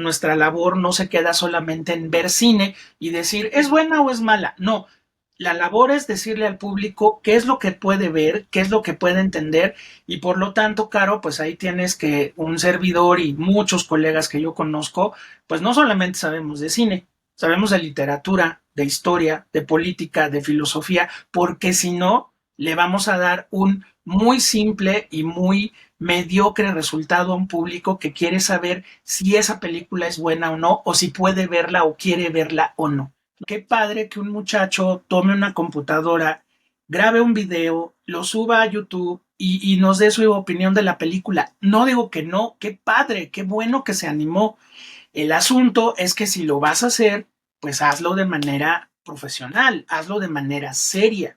Nuestra labor no se queda solamente en ver cine y decir es buena o es mala. No, la labor es decirle al público qué es lo que puede ver, qué es lo que puede entender y por lo tanto, Caro, pues ahí tienes que un servidor y muchos colegas que yo conozco, pues no solamente sabemos de cine, sabemos de literatura, de historia, de política, de filosofía, porque si no, le vamos a dar un muy simple y muy mediocre resultado a un público que quiere saber si esa película es buena o no, o si puede verla o quiere verla o no. Qué padre que un muchacho tome una computadora, grabe un video, lo suba a YouTube y nos dé su opinión de la película. No digo que no, qué padre, qué bueno que se animó. El asunto es que si lo vas a hacer, pues hazlo de manera profesional, hazlo de manera seria.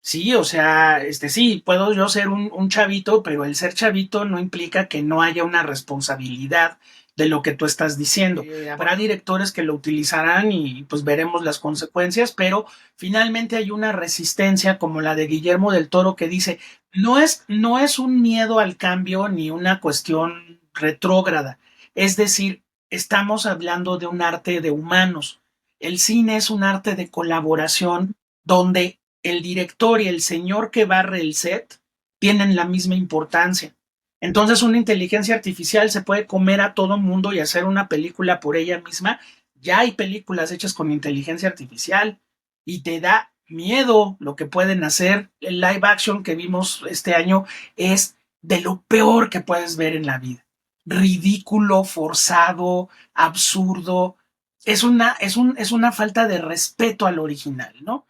Sí, o sea, sí, puedo yo ser un chavito, pero el ser chavito no implica que no haya una responsabilidad de lo que tú estás diciendo. Habrá directores que lo utilizarán y pues veremos las consecuencias, pero finalmente hay una resistencia como la de Guillermo del Toro que dice, no es un miedo al cambio ni una cuestión retrógrada. Es decir, estamos hablando de un arte de humanos. El cine es un arte de colaboración donde el director y el señor que barre el set tienen la misma importancia. Entonces una inteligencia artificial se puede comer a todo mundo y hacer una película por ella misma. Ya hay películas hechas con inteligencia artificial y te da miedo lo que pueden hacer. El live action que vimos este año es de lo peor que puedes ver en la vida. Ridículo, forzado, absurdo. Es una falta de respeto al original, ¿no?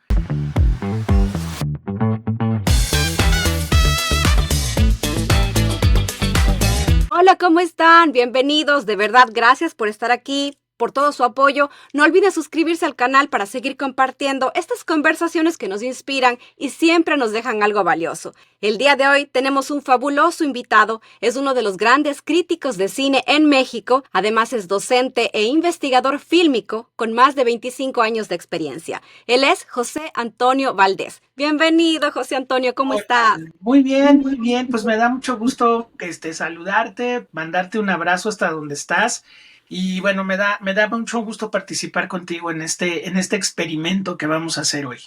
Hola, ¿cómo están? Bienvenidos. De verdad, gracias por estar aquí, por todo su apoyo. No olviden suscribirse al canal para seguir compartiendo estas conversaciones que nos inspiran y siempre nos dejan algo valioso. El día de hoy tenemos un fabuloso invitado. Es uno de los grandes críticos de cine en México. Además es docente e investigador fílmico con más de 25 años de experiencia. Él es José Antonio Valdés. Bienvenido, José Antonio. ¿Cómo estás? Muy bien, muy bien. Pues me da mucho gusto saludarte, mandarte un abrazo hasta donde estás. Y bueno, me da mucho gusto participar contigo en este experimento que vamos a hacer hoy.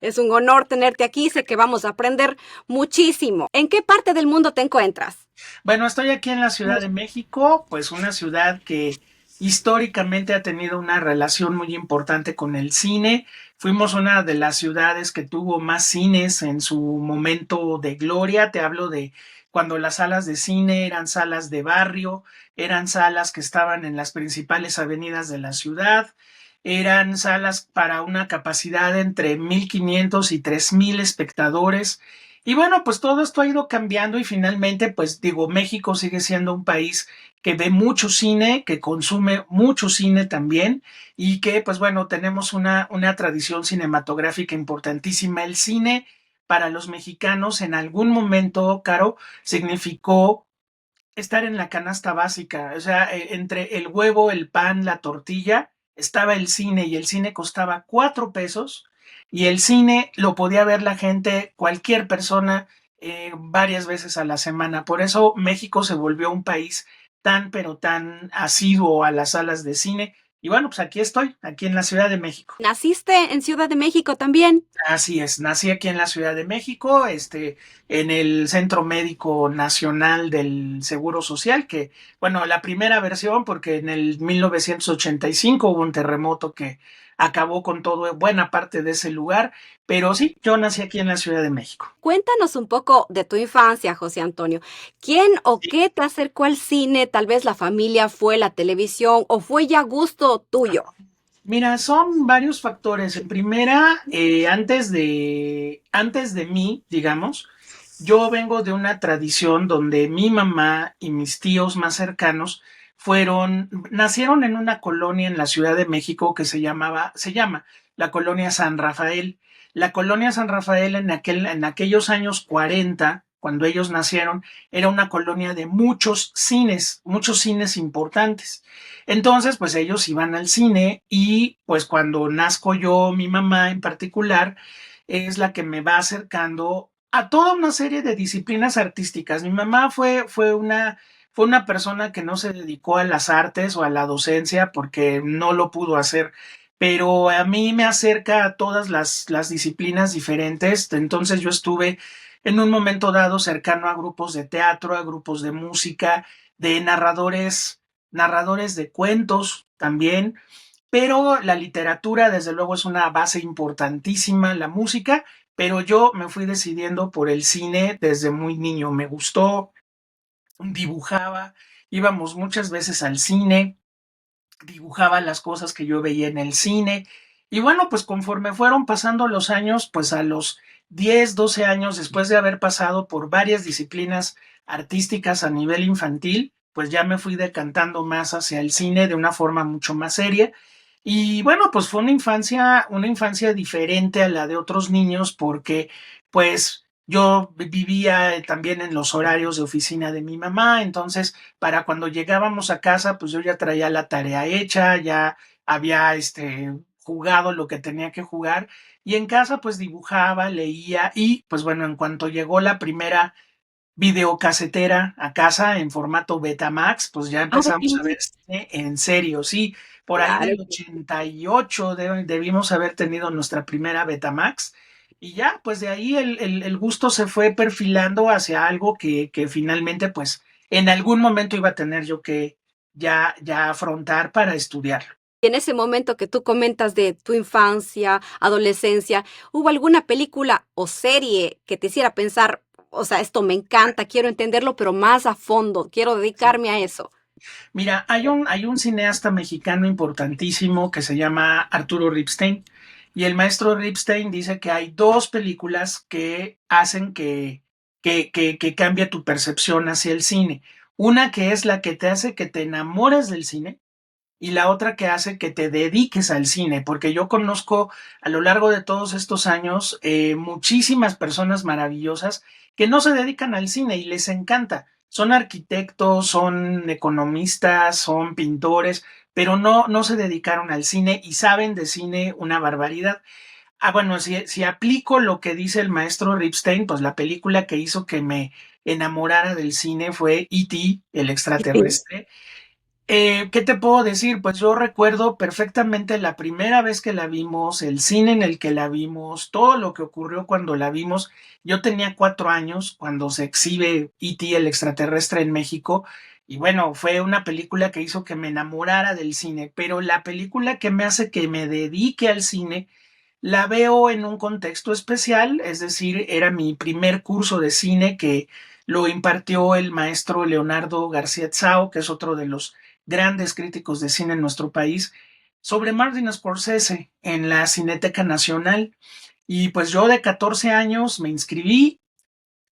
Es un honor tenerte aquí, sé que vamos a aprender muchísimo. ¿En qué parte del mundo te encuentras? Bueno, estoy aquí en la Ciudad de México, pues una ciudad que históricamente ha tenido una relación muy importante con el cine. Fuimos una de las ciudades que tuvo más cines en su momento de gloria. Te hablo de cuando las salas de cine eran salas de barrio, eran salas que estaban en las principales avenidas de la ciudad, eran salas para una capacidad de entre 1,500 y 3,000 espectadores. Y bueno, pues todo esto ha ido cambiando y finalmente, pues digo, México sigue siendo un país que ve mucho cine, que consume mucho cine también y que, pues bueno, tenemos una tradición cinematográfica importantísima. El cine para los mexicanos en algún momento, Caro, significó estar en la canasta básica, o sea, entre el huevo, el pan, la tortilla, estaba el cine y el cine costaba 4 pesos y el cine lo podía ver la gente, cualquier persona, varias veces a la semana. Por eso México se volvió un país tan, pero tan asiduo a las salas de cine. Y bueno, pues aquí estoy, aquí en la Ciudad de México. ¿Naciste en Ciudad de México también? Así es, nací aquí en la Ciudad de México, en el Centro Médico Nacional del Seguro Social, que, bueno, la primera versión, porque en el 1985 hubo un terremoto que acabó con todo, buena parte de ese lugar, pero sí, yo nací aquí en la Ciudad de México. Cuéntanos un poco de tu infancia, José Antonio. ¿Quién o qué te acercó al cine? Tal vez la familia, fue la televisión o fue ya gusto tuyo. Mira, son varios factores. En primera, antes de mí, digamos, yo vengo de una tradición donde mi mamá y mis tíos más cercanos nacieron en una colonia en la Ciudad de México que se llama la colonia San Rafael. La colonia San Rafael en aquellos años 40, cuando ellos nacieron, era una colonia de muchos cines importantes. Entonces, pues ellos iban al cine y pues cuando nazco yo, mi mamá en particular, es la que me va acercando a toda una serie de disciplinas artísticas. Mi mamá fue una persona que no se dedicó a las artes o a la docencia porque no lo pudo hacer, pero a mí me acerca a todas las disciplinas diferentes. Entonces yo estuve en un momento dado cercano a grupos de teatro, a grupos de música, de narradores de cuentos también, pero la literatura desde luego es una base importantísima, la música, pero yo me fui decidiendo por el cine desde muy niño. Me gustó, dibujaba, íbamos muchas veces al cine, dibujaba las cosas que yo veía en el cine. Y bueno, pues conforme fueron pasando los años, pues a los 10 12 años, después de haber pasado por varias disciplinas artísticas a nivel infantil, pues ya me fui decantando más hacia el cine de una forma mucho más seria. Y bueno, pues fue una infancia diferente a la de otros niños porque pues yo vivía también en los horarios de oficina de mi mamá, entonces para cuando llegábamos a casa, pues yo ya traía la tarea hecha, ya había jugado lo que tenía que jugar y en casa pues dibujaba, leía y pues bueno, en cuanto llegó la primera videocasetera a casa en formato Betamax, pues ya Ah, empezamos a ver cine en serio, sí, por ahí claro. del 88 debimos haber tenido nuestra primera Betamax y ya, pues de ahí el gusto se fue perfilando hacia algo que finalmente pues en algún momento iba a tener yo que ya afrontar para estudiar. Y en ese momento que tú comentas de tu infancia, adolescencia, ¿hubo alguna película o serie que te hiciera pensar, o sea, esto me encanta, quiero entenderlo, pero más a fondo, quiero Sí. dedicarme a eso? Mira, hay un cineasta mexicano importantísimo que se llama Arturo Ripstein y el maestro Ripstein dice que hay dos películas que hacen que cambie tu percepción hacia el cine. Una que es la que te hace que te enamores del cine y la otra que hace que te dediques al cine, porque yo conozco a lo largo de todos estos años muchísimas personas maravillosas que no se dedican al cine y les encanta. Son arquitectos, son economistas, son pintores, pero no se dedicaron al cine y saben de cine una barbaridad. Ah, bueno, si aplico lo que dice el maestro Ripstein, pues la película que hizo que me enamorara del cine fue E.T., el Sí. extraterrestre. ¿Qué te puedo decir? Pues yo recuerdo perfectamente la primera vez que la vimos, el cine en el que la vimos, todo lo que ocurrió cuando la vimos. Yo tenía 4 años cuando se exhibe E.T. el extraterrestre en México y bueno, fue una película que hizo que me enamorara del cine, pero la película que me hace que me dedique al cine la veo en un contexto especial, es decir, era mi primer curso de cine que lo impartió el maestro Leonardo García Tsao, que es otro de los grandes críticos de cine en nuestro país, sobre Martin Scorsese en la Cineteca Nacional. Y pues yo de 14 años me inscribí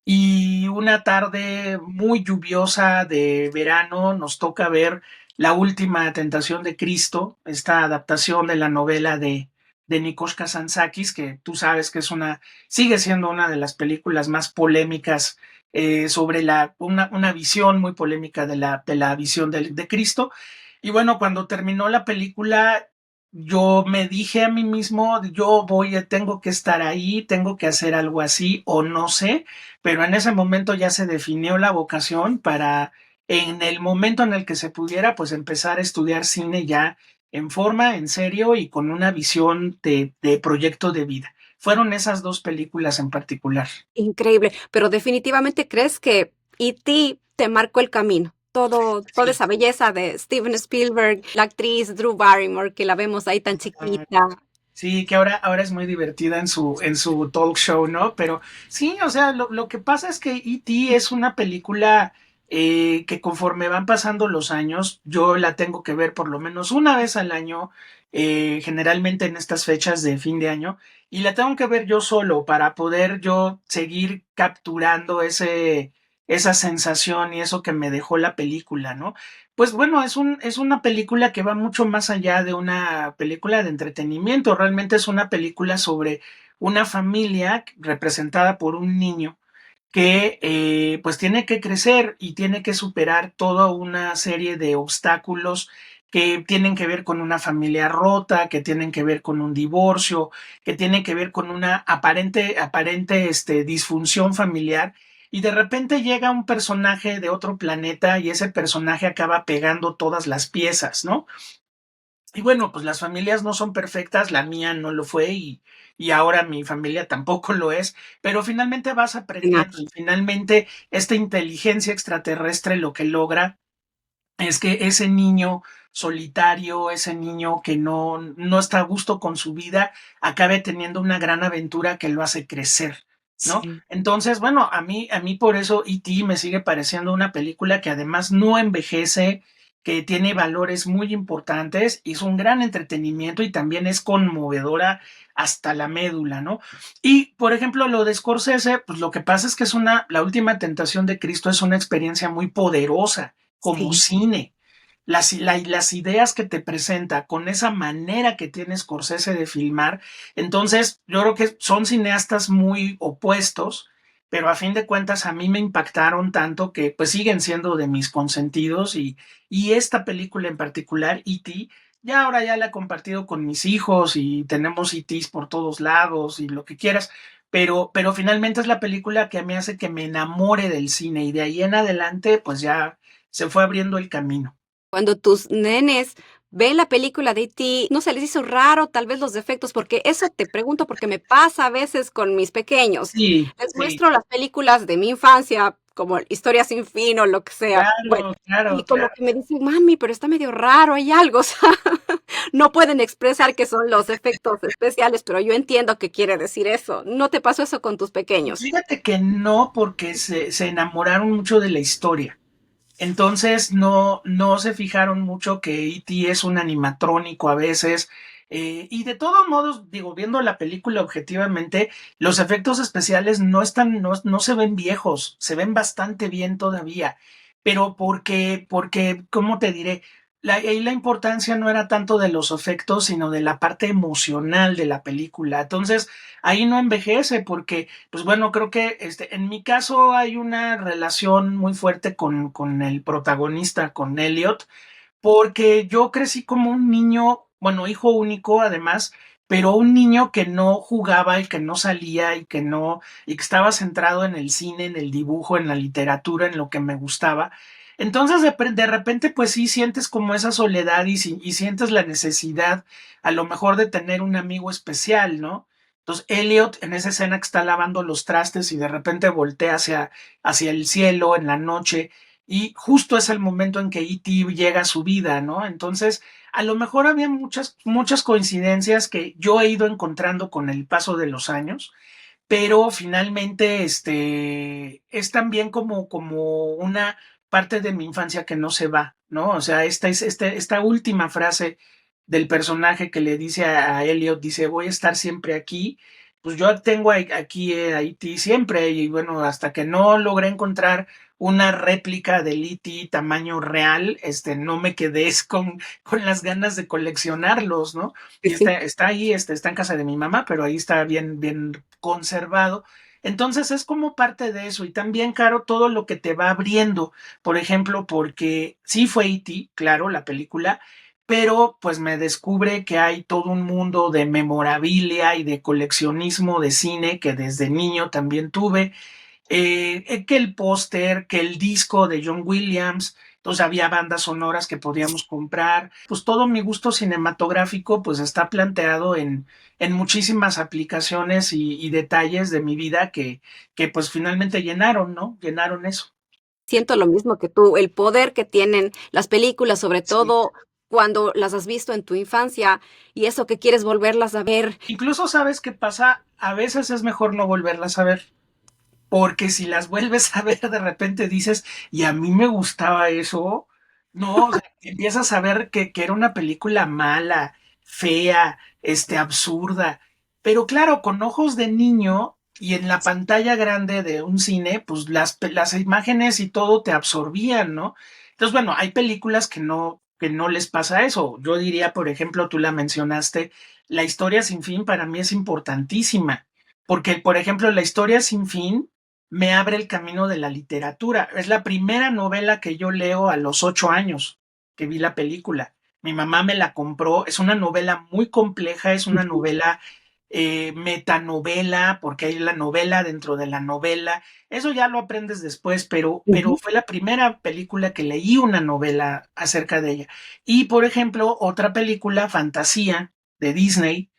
y una tarde muy lluviosa de verano nos toca ver La Última Tentación de Cristo, esta adaptación de la novela de Nikos Kazantzakis, que tú sabes que sigue siendo una de las películas más polémicas sobre una visión muy polémica de la visión de Cristo. Y bueno, cuando terminó la película, yo me dije a mí mismo, tengo que estar ahí, tengo que hacer algo así, o no sé, pero en ese momento ya se definió la vocación para, en el momento en el que se pudiera, pues empezar a estudiar cine ya en forma, en serio y con una visión de proyecto de vida. Fueron esas dos películas en particular. Increíble, pero definitivamente crees que E.T. te marcó el camino. Toda Sí. esa belleza de Steven Spielberg, la actriz Drew Barrymore, que la vemos ahí tan chiquita. Sí, que ahora es muy divertida en su talk show, ¿no? Pero sí, o sea, lo que pasa es que E.T. es una película que conforme van pasando los años, yo la tengo que ver por lo menos una vez al año, generalmente en estas fechas de fin de año, y la tengo que ver yo solo para poder yo seguir capturando esa sensación y eso que me dejó la película, ¿no? Pues bueno, es una película que va mucho más allá de una película de entretenimiento. Realmente es una película sobre una familia representada por un niño que pues tiene que crecer y tiene que superar toda una serie de obstáculos que tienen que ver con una familia rota, que tienen que ver con un divorcio, que tienen que ver con una aparente disfunción familiar y de repente llega un personaje de otro planeta y ese personaje acaba pegando todas las piezas, ¿no? Y bueno, pues las familias no son perfectas, la mía no lo fue y ahora mi familia tampoco lo es, pero finalmente vas aprendiendo y finalmente esta inteligencia extraterrestre lo que logra es que ese niño solitario, ese niño que no está a gusto con su vida, acabe teniendo una gran aventura que lo hace crecer, ¿no? Sí. Entonces, bueno, a mí por eso E.T. me sigue pareciendo una película que además no envejece, que tiene valores muy importantes, y es un gran entretenimiento y también es conmovedora hasta la médula, ¿no? Y, por ejemplo, lo de Scorsese, pues lo que pasa es que la última tentación de Cristo es una experiencia muy poderosa como Sí. cine. Las ideas que te presenta con esa manera que tiene Scorsese de filmar, entonces yo creo que son cineastas muy opuestos, pero a fin de cuentas a mí me impactaron tanto que pues siguen siendo de mis consentidos y esta película en particular, E.T., ya ahora ya la he compartido con mis hijos y tenemos E.T.s por todos lados y lo que quieras, pero finalmente es la película que me hace que me enamore del cine y de ahí en adelante pues ya se fue abriendo el camino. Cuando tus nenes ven la película de E.T., ¿no se les hizo raro tal vez los defectos? Porque eso te pregunto porque me pasa a veces con mis pequeños. Sí, Les sí, muestro las películas de mi infancia, como Historia sin fin o lo que sea. Bueno, claro, claro, y como claro. que me dicen: "Mami, pero está medio raro, hay algo", o sea, no pueden expresar qué son los efectos especiales, pero yo entiendo qué quiere decir eso. ¿No te pasó eso con tus pequeños? Fíjate que no, porque se enamoraron mucho de la historia. Entonces no se fijaron mucho que E.T. es un animatrónico a veces. Y de todos modos, digo, viendo la película objetivamente, los efectos especiales no se ven viejos, se ven bastante bien todavía. Pero porque, ¿cómo te diré? Ahí la importancia no era tanto de los efectos, sino de la parte emocional de la película. Entonces, ahí no envejece, porque pues bueno, creo que en mi caso hay una relación muy fuerte con el protagonista, con Elliot, porque yo crecí como un niño, bueno, hijo único además, pero un niño que no jugaba y que no salía y que estaba centrado en el cine, en el dibujo, en la literatura, en lo que me gustaba. Entonces de repente pues sí sientes como esa soledad y sientes la necesidad a lo mejor de tener un amigo especial, ¿no? Entonces Elliot en esa escena que está lavando los trastes y de repente voltea hacia el cielo en la noche y justo es el momento en que E.T. llega a su vida, ¿no? Entonces, a lo mejor había muchas coincidencias que yo he ido encontrando con el paso de los años, pero finalmente es también como una parte de mi infancia que no se va, ¿no? O sea, esta última frase del personaje que le dice a Elliot, dice, voy a estar siempre aquí, pues yo tengo aquí a Haití siempre y bueno, hasta que no logré encontrar una réplica del E.T. tamaño real, no me quedé con las ganas de coleccionarlos, ¿no? Sí, Y sí. está ahí, está en casa de mi mamá, pero ahí está bien conservado. Entonces es como parte de eso y también, Caro, todo lo que te va abriendo, por ejemplo, porque sí fue E.T., claro, la película, pero pues me descubre que hay todo un mundo de memorabilia y de coleccionismo de cine que desde niño también tuve, que el póster, que el disco de John Williams, entonces había bandas sonoras que podíamos comprar, pues todo mi gusto cinematográfico pues está planteado en muchísimas aplicaciones y detalles de mi vida que pues finalmente llenaron, ¿no? Llenaron eso. Siento lo mismo que tú, el poder que tienen las películas, sobre Sí. todo cuando las has visto en tu infancia y eso que quieres volverlas a ver. Incluso sabes qué pasa, a veces es mejor no volverlas a ver. Porque si las vuelves a ver de repente dices, y a mí me gustaba eso, no, o sea, empiezas a ver que era una película mala, fea, absurda, pero claro, con ojos de niño y en la pantalla grande de un cine, pues las imágenes y todo te absorbían, ¿no? Entonces, bueno, hay películas que no les pasa eso. Yo diría, por ejemplo, tú la mencionaste, La historia sin fin para mí es importantísima, porque, por ejemplo, La historia sin fin me abre el camino de la literatura. Es la primera novela que yo leo a los 8 años que vi la película. Mi mamá me la compró. Es una novela muy compleja, es una novela metanovela, porque hay la novela dentro de la novela. Eso ya lo aprendes después, pero Ujú. fue la primera película que leí una novela acerca de ella. Y, por ejemplo, otra película, Fantasía, de Disney,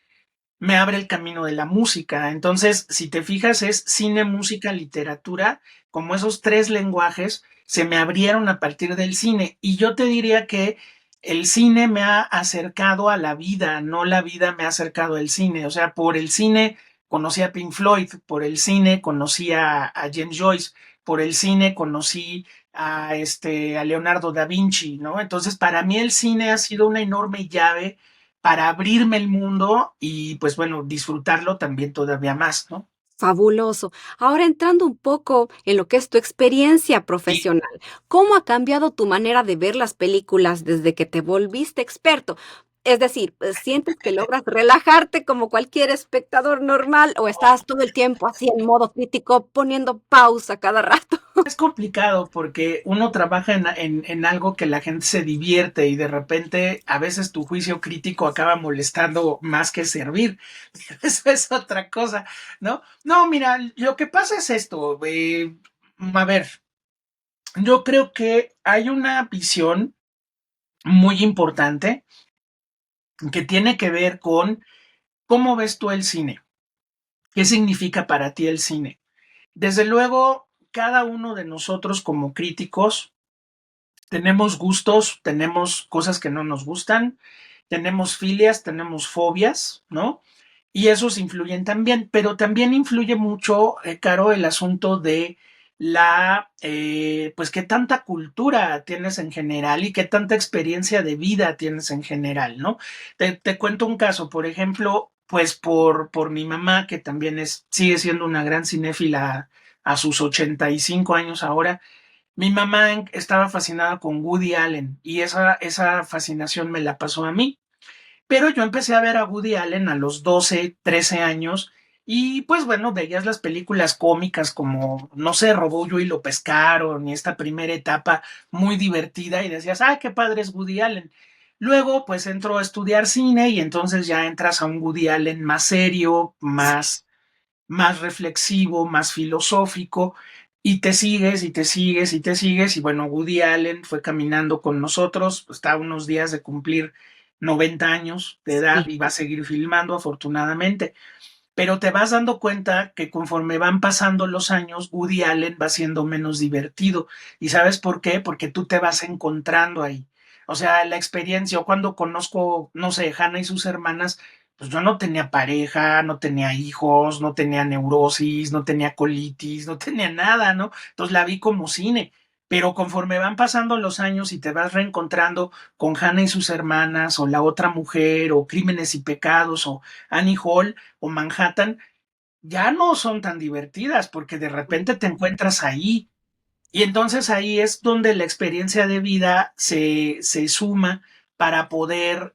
me abre el camino de la música. Entonces, si te fijas, es cine, música, literatura, como esos tres lenguajes se me abrieron a partir del cine. Y yo te diría que el cine me ha acercado a la vida, no la vida me ha acercado al cine. O sea, por el cine conocí a Pink Floyd, por el cine conocí a James Joyce, por el cine conocí a Leonardo da Vinci, ¿no? Entonces, para mí el cine ha sido una enorme llave para abrirme el mundo y pues bueno, disfrutarlo también todavía más, ¿no? Fabuloso. Ahora entrando un poco en lo que es tu experiencia Sí. profesional, ¿cómo ha cambiado tu manera de ver las películas desde que te volviste experto? Es decir, ¿sientes que logras relajarte como cualquier espectador normal o estás todo el tiempo así en modo crítico poniendo pausa cada rato? Es complicado porque uno trabaja en algo que la gente se divierte y de repente a veces tu juicio crítico acaba molestando más que servir. Eso es otra cosa, ¿no? No, mira, lo que pasa es esto. A ver, yo creo que hay una visión muy importante que tiene que ver con cómo ves tú el cine. ¿Qué significa para ti el cine? Desde luego, cada uno de nosotros como críticos tenemos gustos, tenemos cosas que no nos gustan, tenemos filias, tenemos fobias, ¿no? Y esos influyen también, pero también influye mucho, Caro, el asunto de pues qué tanta cultura tienes en general y qué tanta experiencia de vida tienes en general, ¿no? Te cuento un caso, por ejemplo, pues por mi mamá, que también sigue siendo una gran cinéfila a sus 85 años ahora. Mi mamá estaba fascinada con Woody Allen y esa fascinación me la pasó a mí. Pero yo empecé a ver a Woody Allen a los 12, 13 años y pues bueno, veías las películas cómicas como, no sé, Robullo y lo pescaron y esta primera etapa muy divertida y decías, ¡ay, qué padre es Woody Allen! Luego pues entró a estudiar cine y entonces ya entras a un Woody Allen más serio, más reflexivo, más filosófico, y te sigues y te sigues y te sigues, y bueno, Woody Allen fue caminando con nosotros, está a unos días de cumplir 90 años de edad Sí. y va a seguir filmando afortunadamente, pero te vas dando cuenta que conforme van pasando los años, Woody Allen va siendo menos divertido. ¿Y sabes por qué? Porque tú te vas encontrando ahí. O sea, la experiencia, yo cuando conozco, no sé, Hannah y sus hermanas, pues yo no tenía pareja, no tenía hijos, no tenía neurosis, no tenía colitis, no tenía nada, ¿no? Entonces la vi como cine. Pero conforme van pasando los años y te vas reencontrando con Hannah y sus hermanas, o La otra mujer, o Crímenes y Pecados, o Annie Hall, o Manhattan, ya no son tan divertidas porque de repente te encuentras ahí. Y entonces ahí es donde la experiencia de vida se suma para poder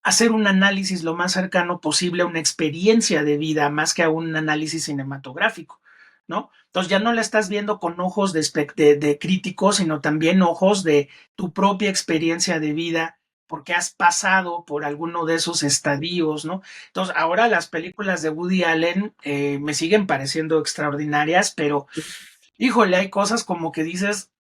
hacer un análisis lo más cercano posible a una experiencia de vida, más que a un análisis cinematográfico, ¿no? Entonces ya no la estás viendo con ojos de crítico, sino también ojos de tu propia experiencia de vida, porque has pasado por alguno de esos estadios, ¿no? Entonces ahora las películas de Woody Allen me siguen pareciendo extraordinarias, pero híjole, hay cosas como que dices,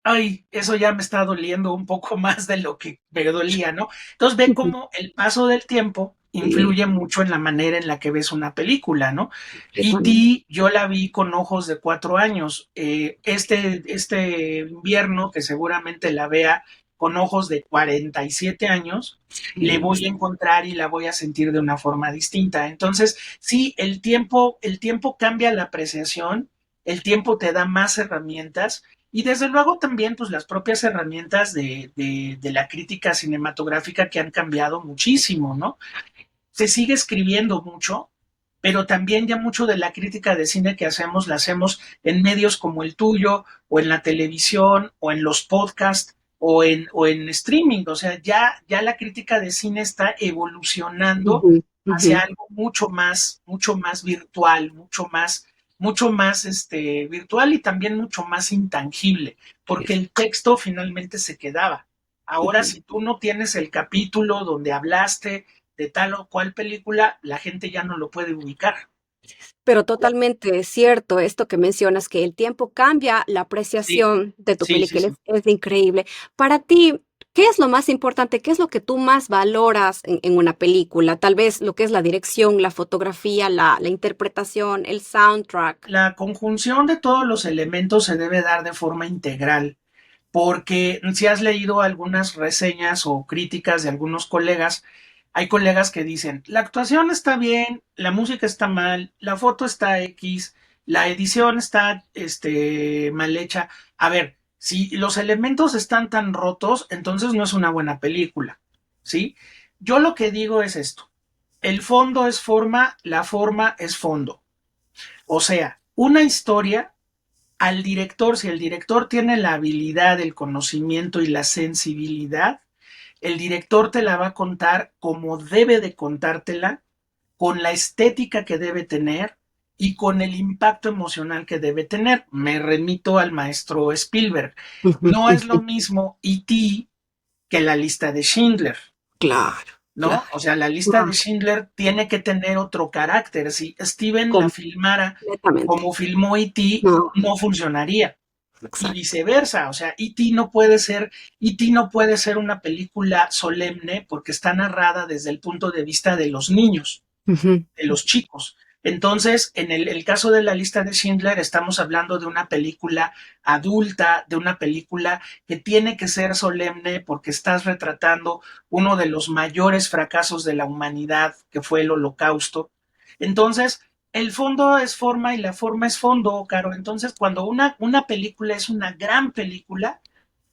ay, eso ya me está doliendo un poco más de lo que me dolía, ¿no? Entonces ve cómo el paso del tiempo Sí, influye mucho en la manera en la que ves una película, ¿no? Y completamente. ti, yo la vi con ojos de 4 años. Este invierno, que seguramente la vea con ojos de 47 años, le Sí. voy a encontrar y la voy a sentir de una forma distinta. Entonces, sí, el tiempo cambia la apreciación, el tiempo te da más herramientas y desde luego también pues las propias herramientas de la crítica cinematográfica que han cambiado muchísimo, ¿no? Se sigue escribiendo mucho, pero también ya mucho de la crítica de cine que hacemos la hacemos en medios como el tuyo, o en la televisión, o en los podcasts, o en streaming. O sea, ya la crítica de cine está evolucionando Ujú, ujú. hacia algo mucho más virtual, mucho más virtual y también mucho más intangible, porque el texto finalmente se quedaba. Ahora, Sí. si tú no tienes el capítulo donde hablaste de tal o cual película, la gente ya no lo puede ubicar. Pero totalmente cierto esto que mencionas, que el tiempo cambia la Sí, apreciación de tu sí, sí, película, sí. es increíble. Para ti, ¿qué es lo más importante? ¿Qué es lo que tú más valoras en una película? Tal vez lo que es la dirección, la fotografía, la interpretación, el soundtrack. La conjunción de todos los elementos se debe dar de forma integral, porque si has leído algunas reseñas o críticas de algunos colegas, hay colegas que dicen, la actuación está bien, la música está mal, la foto está X, la edición está mal hecha. A ver, si los elementos están tan rotos, entonces no es una buena película, ¿sí? Yo lo que digo es esto, el fondo es forma, la forma es fondo. O sea, una historia al director, si el director tiene la habilidad, el conocimiento y la sensibilidad, el director te la va a contar como debe de contártela, con la estética que debe tener y con el impacto emocional que debe tener. Me remito al maestro Spielberg. No es lo mismo E.T. que la lista de Schindler. Claro, ¿No? O claro. sea, la lista de Schindler tiene que tener otro carácter. Si Steven la filmara Completamente. como filmó E.T., No, no funcionaría. Y exacto. viceversa, o sea, E.T. no puede ser una película solemne porque está narrada desde el punto de vista de los niños, Ujú, de los chicos. Entonces, en el caso de la lista de Schindler, estamos hablando de una película adulta, de una película que tiene que ser solemne porque estás retratando uno de los mayores fracasos de la humanidad, que fue el Holocausto. Entonces, el fondo es forma y la forma es fondo, Caro. Entonces, cuando una película es una gran película,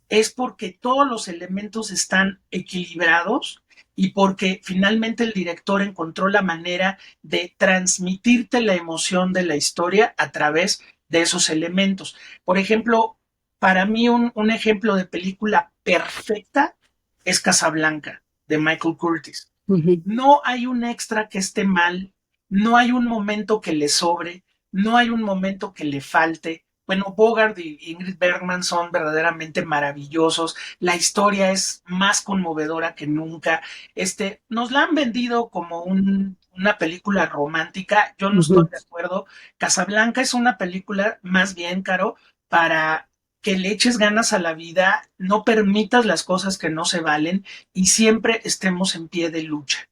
es porque todos los elementos están equilibrados y porque finalmente el director encontró la manera de transmitirte la emoción de la historia a través de esos elementos. Por ejemplo, para mí un ejemplo de película perfecta es Casablanca, de Michael Curtis. ujú. No hay un extra que esté mal, no hay un momento que le sobre, no hay un momento que le falte. Bueno, Bogart y Ingrid Bergman son verdaderamente maravillosos. La historia es más conmovedora que nunca. Nos la han vendido como una película romántica. Yo no estoy Ujú, de acuerdo. Casablanca es una película más bien, Caro, para que le eches ganas a la vida, no permitas las cosas que no se valen y siempre estemos en pie de lucha.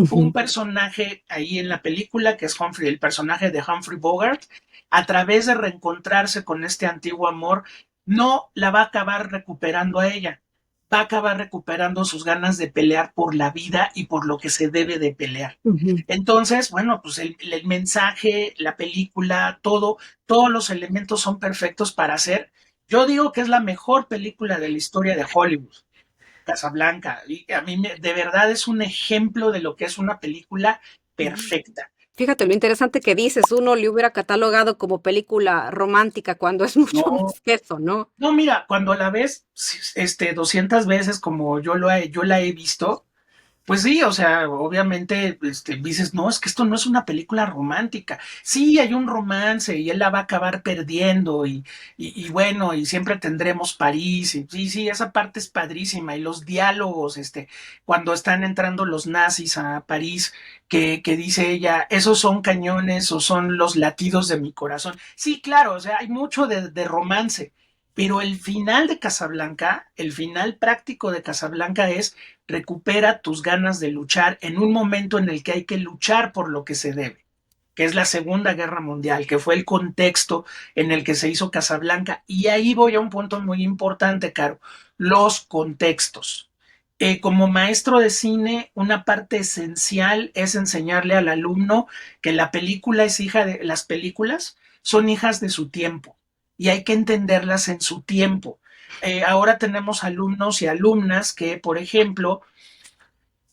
Un ujú, personaje ahí en la película, que es Humphrey, el personaje de Humphrey Bogart, a través de reencontrarse con este antiguo amor, no la va a acabar recuperando a ella, va a acabar recuperando sus ganas de pelear por la vida y por lo que se debe de pelear. ujú. Entonces, bueno, pues el mensaje, la película, todos los elementos son perfectos para hacer. Yo digo que es la mejor película de la historia de Hollywood. Casablanca. Y a mí de verdad es un ejemplo de lo que es una película perfecta. Fíjate lo interesante que dices, uno le hubiera catalogado como película romántica cuando es mucho No, más que eso, ¿no? no, mira, cuando la ves 200 veces como yo la he visto, pues sí, o sea, obviamente dices, no, es que esto no es una película romántica. Sí, hay un romance y él la va a acabar perdiendo y bueno, y siempre tendremos París. Y, sí, sí, esa parte es padrísima. Y los diálogos, cuando están entrando los nazis a París, que dice ella, esos son cañones o son los latidos de mi corazón. Sí, claro, o sea, hay mucho de romance. Pero el final de Casablanca, el final práctico de Casablanca es recupera tus ganas de luchar en un momento en el que hay que luchar por lo que se debe, que es la Segunda Guerra Mundial, que fue el contexto en el que se hizo Casablanca. Y ahí voy a un punto muy importante, Caro, los contextos. Como maestro de cine, una parte esencial es enseñarle al alumno que la película es hija de las películas, son hijas de su tiempo y hay que entenderlas en su tiempo. Ahora tenemos alumnos y alumnas que, por ejemplo,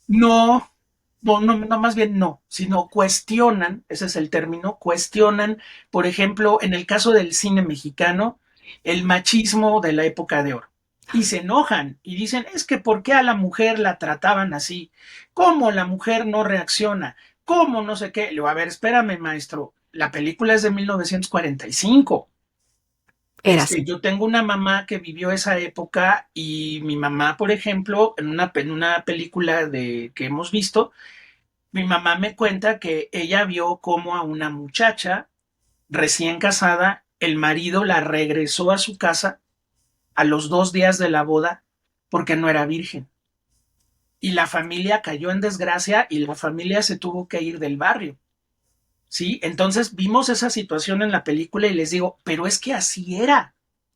no, no, más bien no, sino cuestionan, ese es el término, cuestionan, por ejemplo, en el caso del cine mexicano, el machismo de la época de oro. Y se enojan y dicen, es que ¿por qué a la mujer la trataban así? ¿Cómo la mujer no reacciona? ¿Cómo no sé qué? Le digo, a ver, espérame, maestro, la película es de 1945. Era así. Yo tengo una mamá que vivió esa época y mi mamá, por ejemplo, en una película que hemos visto, Mi mamá me cuenta que ella vio cómo a una muchacha recién casada, el marido la regresó a su casa a los 2 días de la boda porque no era virgen. Y la familia cayó en desgracia y la familia se tuvo que ir del barrio. ¿Sí? Entonces vimos esa situación en la película y les digo, pero es que así era.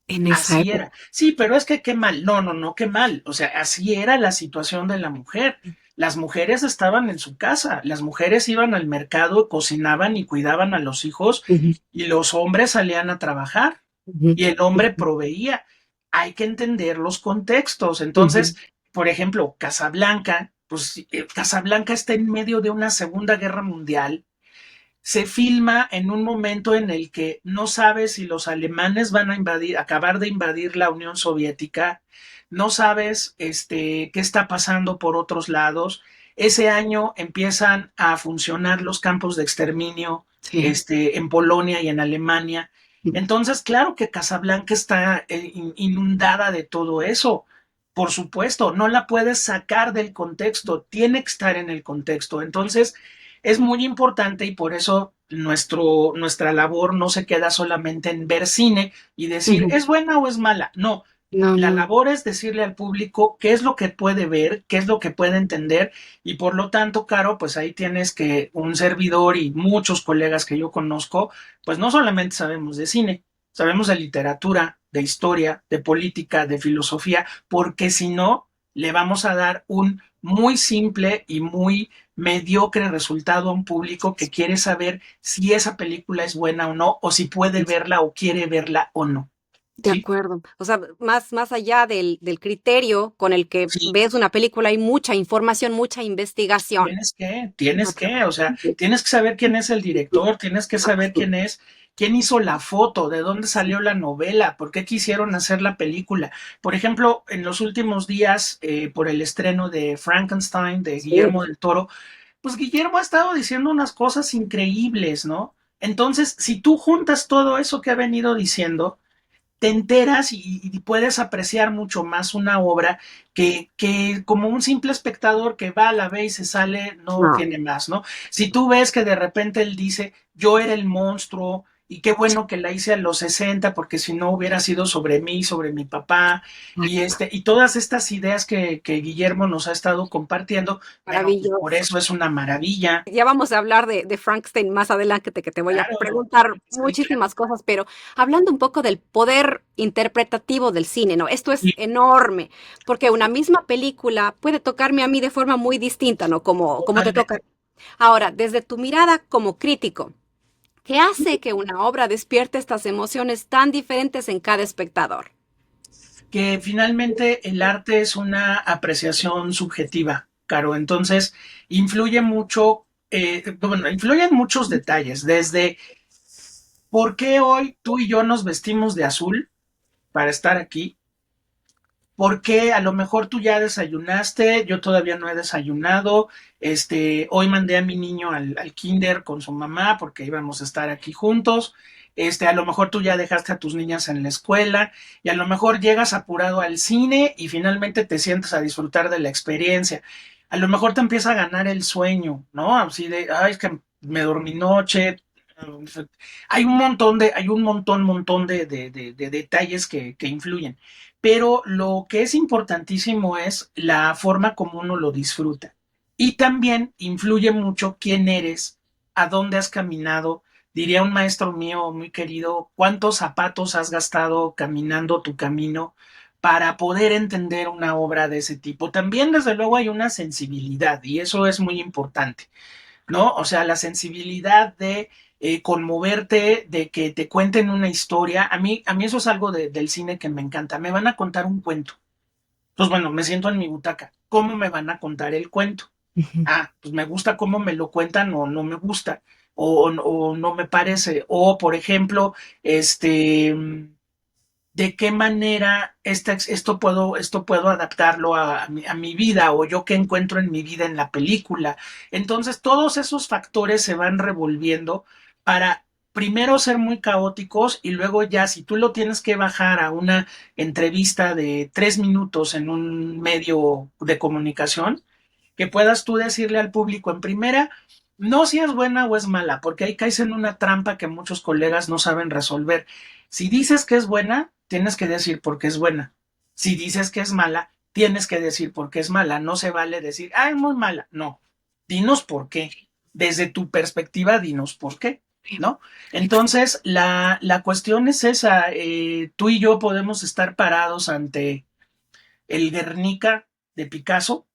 En esa Así época. era. Sí, pero es que qué mal. No, no, no, qué mal. O sea, así era la situación de la mujer. Las mujeres estaban en su casa, las mujeres iban al mercado, cocinaban y cuidaban a los hijos Ujú, y los hombres salían a trabajar ujú, y el hombre proveía. Hay que entender los contextos. ujú. Entonces, por ejemplo, Casablanca, pues Casablanca está en medio de una Segunda Guerra Mundial, se filma en un momento en el que no sabes si los alemanes van a invadir, acabar de invadir la Unión Soviética, no sabes qué está pasando por otros lados. Ese año empiezan a funcionar los campos de exterminio Sí. en Polonia y en Alemania. Entonces, claro que Casablanca está inundada de todo eso. Por supuesto, no la puedes sacar del contexto, tiene que estar en el contexto. Entonces, es muy importante y por eso nuestra labor no se queda solamente en ver cine y decir, Ujú. ¿es buena o es mala? No, No, la no. labor es decirle al público qué es lo que puede ver, qué es lo que puede entender y por lo tanto, Caro, pues ahí tienes que un servidor y muchos colegas que yo conozco, pues no solamente sabemos de cine, sabemos de literatura, de historia, de política, de filosofía, porque si no, le vamos a dar un muy simple y muy mediocre resultado a un público que quiere saber si esa película es buena o no, o si puede verla o quiere verla o no. De ¿Sí? acuerdo. O sea, más allá del criterio con el que Sí, ves una película, hay mucha información, mucha investigación. tienes que, o sea, tienes que saber quién es el director, tienes que saber quién hizo la foto, de dónde salió la novela, por qué quisieron hacer la película. Por ejemplo, en los últimos días, por el estreno de Frankenstein de Sí. Guillermo del Toro, pues Guillermo ha estado diciendo unas cosas increíbles, ¿no? Entonces, si tú juntas todo eso que ha venido diciendo, te enteras y puedes apreciar mucho más una obra que como un simple espectador que va, la ve y se sale, no No. tiene más, ¿no? Si tú ves que de repente él dice, yo era el monstruo y qué bueno que la hice a los 60 porque si no hubiera sido sobre mí, sobre mi papá, y todas estas ideas que Guillermo nos ha estado compartiendo, bueno, pues por Maravilloso. eso es una maravilla. Ya vamos a hablar de Frankenstein más adelante, que te voy a Claro, preguntar claro que sí, claro muchísimas cosas, pero hablando un poco del poder interpretativo del cine, ¿no? Esto que es sí. enorme, porque una misma película puede tocarme a mí de forma muy distinta, ¿no? Como te toca. Totalmente. Ahora, desde tu mirada como crítico, ¿qué hace que una obra despierte estas emociones tan diferentes en cada espectador? Que finalmente el arte es una apreciación subjetiva, Caro. Entonces, influye mucho, bueno, influyen muchos detalles, desde por qué hoy tú y yo nos vestimos de azul para estar aquí, por qué a lo mejor tú ya desayunaste, yo todavía no he desayunado, hoy mandé a mi niño al kinder con su mamá porque íbamos a estar aquí juntos, a lo mejor tú ya dejaste a tus niñas en la escuela y a lo mejor llegas apurado al cine y finalmente te sientas a disfrutar de la experiencia. A lo mejor te empieza a ganar el sueño, ¿no? Así de, ay, es que me dormí noche. Hay un montón de detalles que influyen. Pero lo que es importantísimo es la forma como uno lo disfruta. Y también influye mucho quién eres, a dónde has caminado. Diría un maestro mío muy querido, cuántos zapatos has gastado caminando tu camino para poder entender una obra de ese tipo. También, desde luego, hay una sensibilidad y eso es muy importante, ¿no? O sea, la sensibilidad de conmoverte, de que te cuenten una historia. A mí eso es algo del cine que me encanta. Me van a contar un cuento. Pues bueno, me siento en mi butaca. ¿Cómo me van a contar el cuento? Ujú. Ah, pues me gusta cómo me lo cuentan o no me gusta. O no me parece. O, por ejemplo, de qué manera esto puedo adaptarlo a mi vida o yo qué encuentro en mi vida en la película. Entonces, todos esos factores se van revolviendo para primero ser muy caóticos y luego ya si tú lo tienes que bajar a una entrevista de 3 minutos en un medio de comunicación, que puedas tú decirle al público en primera, no si es buena o es mala, porque ahí caes en una trampa que muchos colegas no saben resolver. Si dices que es buena, tienes que decir por qué es buena. Si dices que es mala, tienes que decir por qué es mala. No se vale decir, ah, es muy mala. No, dinos por qué. Desde tu perspectiva, dinos por qué, ¿no? Entonces, la cuestión es esa. Tú y yo podemos estar parados ante el Guernica de Picasso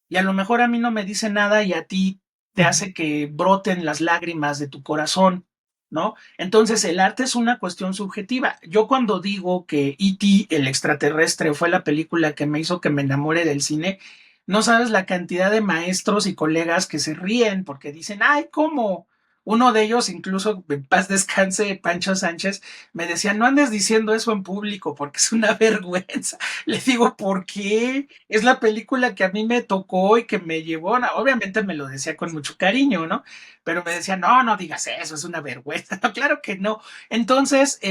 y a lo mejor a mí no me dice nada y a ti te hace que broten las lágrimas de tu corazón, ¿no? Entonces el arte es una cuestión subjetiva. Yo cuando digo que E.T., el extraterrestre, fue la película que me hizo que me enamore del cine, no sabes la cantidad de maestros y colegas que se ríen porque dicen, ay, ¿cómo? Uno de ellos, incluso en paz descanse, Pancho Sánchez, me decía, no andes diciendo eso en público porque es una vergüenza. Le digo, ¿por qué? Es la película que a mí me tocó y que me llevó, no, obviamente me lo decía con mucho cariño, ¿no? Pero me decía, no, no digas eso, es una vergüenza. No, claro que no. Entonces,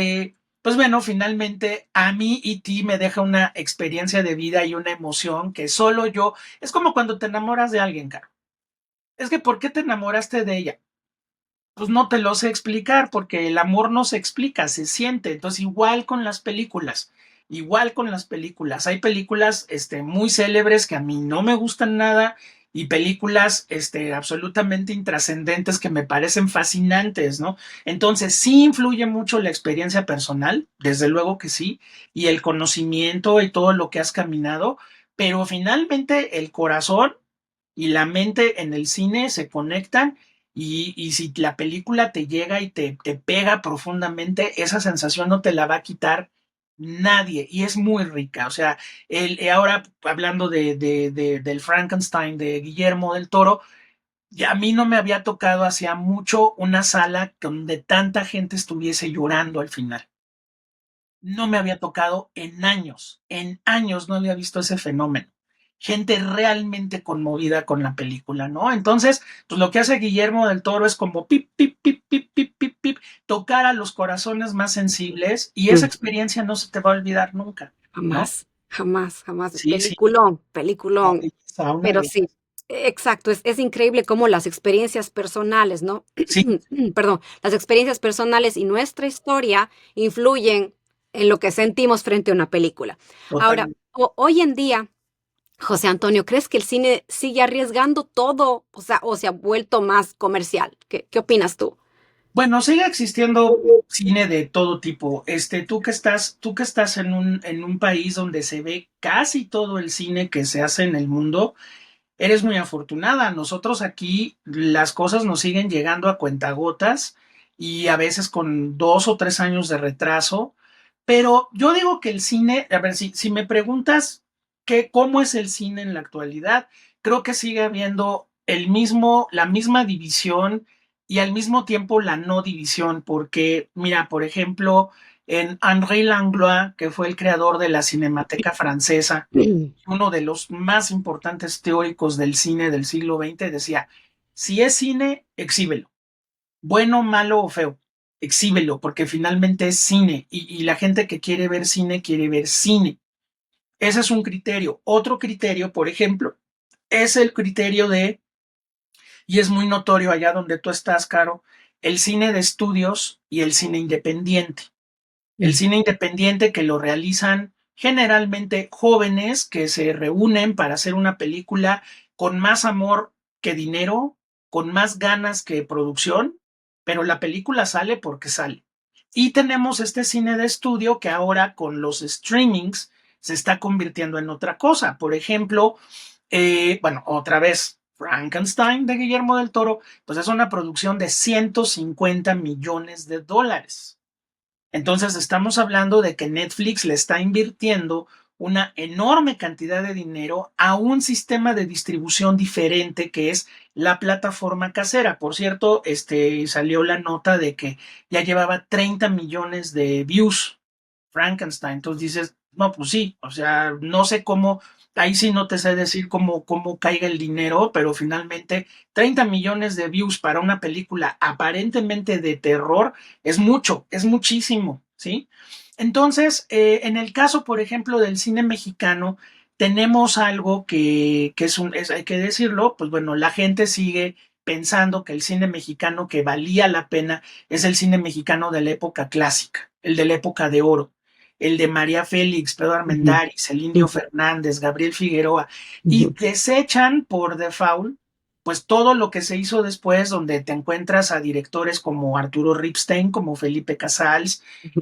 pues bueno, finalmente a mí E.T. me deja una experiencia de vida y una emoción que solo yo, es como cuando te enamoras de alguien, Caro. Es que, ¿por qué te enamoraste de ella? Pues no te lo sé explicar porque el amor no se explica, se siente. Entonces, igual con las películas, igual con las películas. Hay películas muy célebres que a mí no me gustan nada y películas absolutamente intrascendentes que me parecen fascinantes, ¿no? Entonces, sí influye mucho la experiencia personal, desde luego que sí, y el conocimiento y todo lo que has caminado, pero finalmente el corazón y la mente en el cine se conectan y si la película te llega y te pega profundamente, esa sensación no te la va a quitar nadie y es muy rica. O sea, ahora hablando del Frankenstein de Guillermo del Toro, ya a mí no me había tocado hacía mucho una sala donde tanta gente estuviese llorando al final. No me había tocado en años no había visto ese fenómeno. Gente realmente conmovida con la película, ¿no? Entonces, pues lo que hace Guillermo del Toro es como pip, pip, pip, pip, pip, pip, pip, tocar a los corazones más sensibles y esa experiencia no se te va a olvidar nunca, ¿no? Jamás, jamás, jamás. Sí, sí, Peliculón, una peliculón. belleza, una Pero belleza. sí, exacto, es increíble cómo las experiencias personales, ¿no? Sí, Perdón, las experiencias personales y nuestra historia influyen en lo que sentimos frente a una película. Ahora, totalmente. hoy en día, José Antonio, ¿crees que el cine sigue arriesgando todo, o se ha vuelto más comercial? ¿Qué opinas tú? Bueno, sigue existiendo cine de todo tipo. Tú que estás en un país donde se ve casi todo el cine que se hace en el mundo, eres muy afortunada. Nosotros aquí las cosas nos siguen llegando a cuentagotas y a veces con 2 o 3 años de retraso. Pero yo digo que el cine, a ver, si me preguntas cómo es el cine en la actualidad, creo que sigue habiendo la misma división y al mismo tiempo la no división, porque mira, por ejemplo, en Henri Langlois, que fue el creador de la Cinemateca Francesa, uno de los más importantes teóricos del cine del siglo XX, decía, si es cine, exhíbelo, bueno, malo o feo, exhíbelo, porque finalmente es cine y la gente que quiere ver cine. Ese es un criterio. Otro criterio, por ejemplo, es el criterio y es muy notorio allá donde tú estás, Caro, el cine de estudios y el cine independiente. El cine independiente que lo realizan generalmente jóvenes que se reúnen para hacer una película con más amor que dinero, con más ganas que producción, pero la película sale porque sale. Y tenemos este cine de estudio que ahora con los streamings se está convirtiendo en otra cosa. Por ejemplo, bueno, otra vez, Frankenstein de Guillermo del Toro, pues es una producción de 150 millones de dólares. Entonces estamos hablando de que Netflix le está invirtiendo una enorme cantidad de dinero a un sistema de distribución diferente que es la plataforma casera. Por cierto, salió la nota de que ya llevaba 30 millones de views Frankenstein. Entonces dices, no, pues sí, o sea, no sé cómo, ahí sí no te sé decir cómo caiga el dinero, pero finalmente 30 millones de views para una película aparentemente de terror es mucho, es muchísimo, ¿sí? Entonces, en el caso, por ejemplo, del cine mexicano, tenemos algo que hay que decirlo, pues bueno, la gente sigue pensando que el cine mexicano que valía la pena es el cine mexicano de la época clásica, el de la época de oro, el de María Félix, Pedro Ujú, Armendáriz, el Indio ujú, Fernández, Gabriel Figueroa, y ujú, desechan por default pues todo lo que se hizo después, donde te encuentras a directores como Arturo Ripstein, como Felipe Casals, ujú.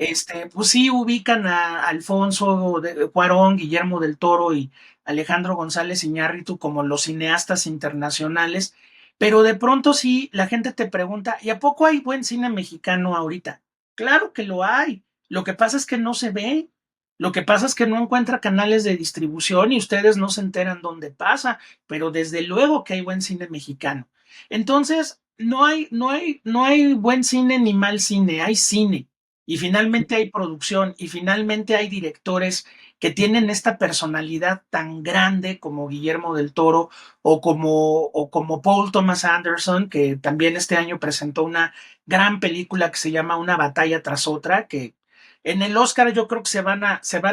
pues sí ubican a Alfonso Cuarón, Guillermo del Toro y Alejandro González Iñárritu como los cineastas internacionales, pero de pronto sí la gente te pregunta, ¿y a poco hay buen cine mexicano ahorita? Claro que lo hay. Lo que pasa es que no se ve. Lo que pasa es que no encuentra canales de distribución y ustedes no se enteran dónde pasa, pero desde luego que hay buen cine mexicano. Entonces, no hay buen cine ni mal cine, hay cine. Y finalmente hay producción y finalmente hay directores que tienen esta personalidad tan grande como Guillermo del Toro o como Paul Thomas Anderson, que también este año presentó una gran película que se llama Una batalla tras otra, que en el Oscar yo creo que se van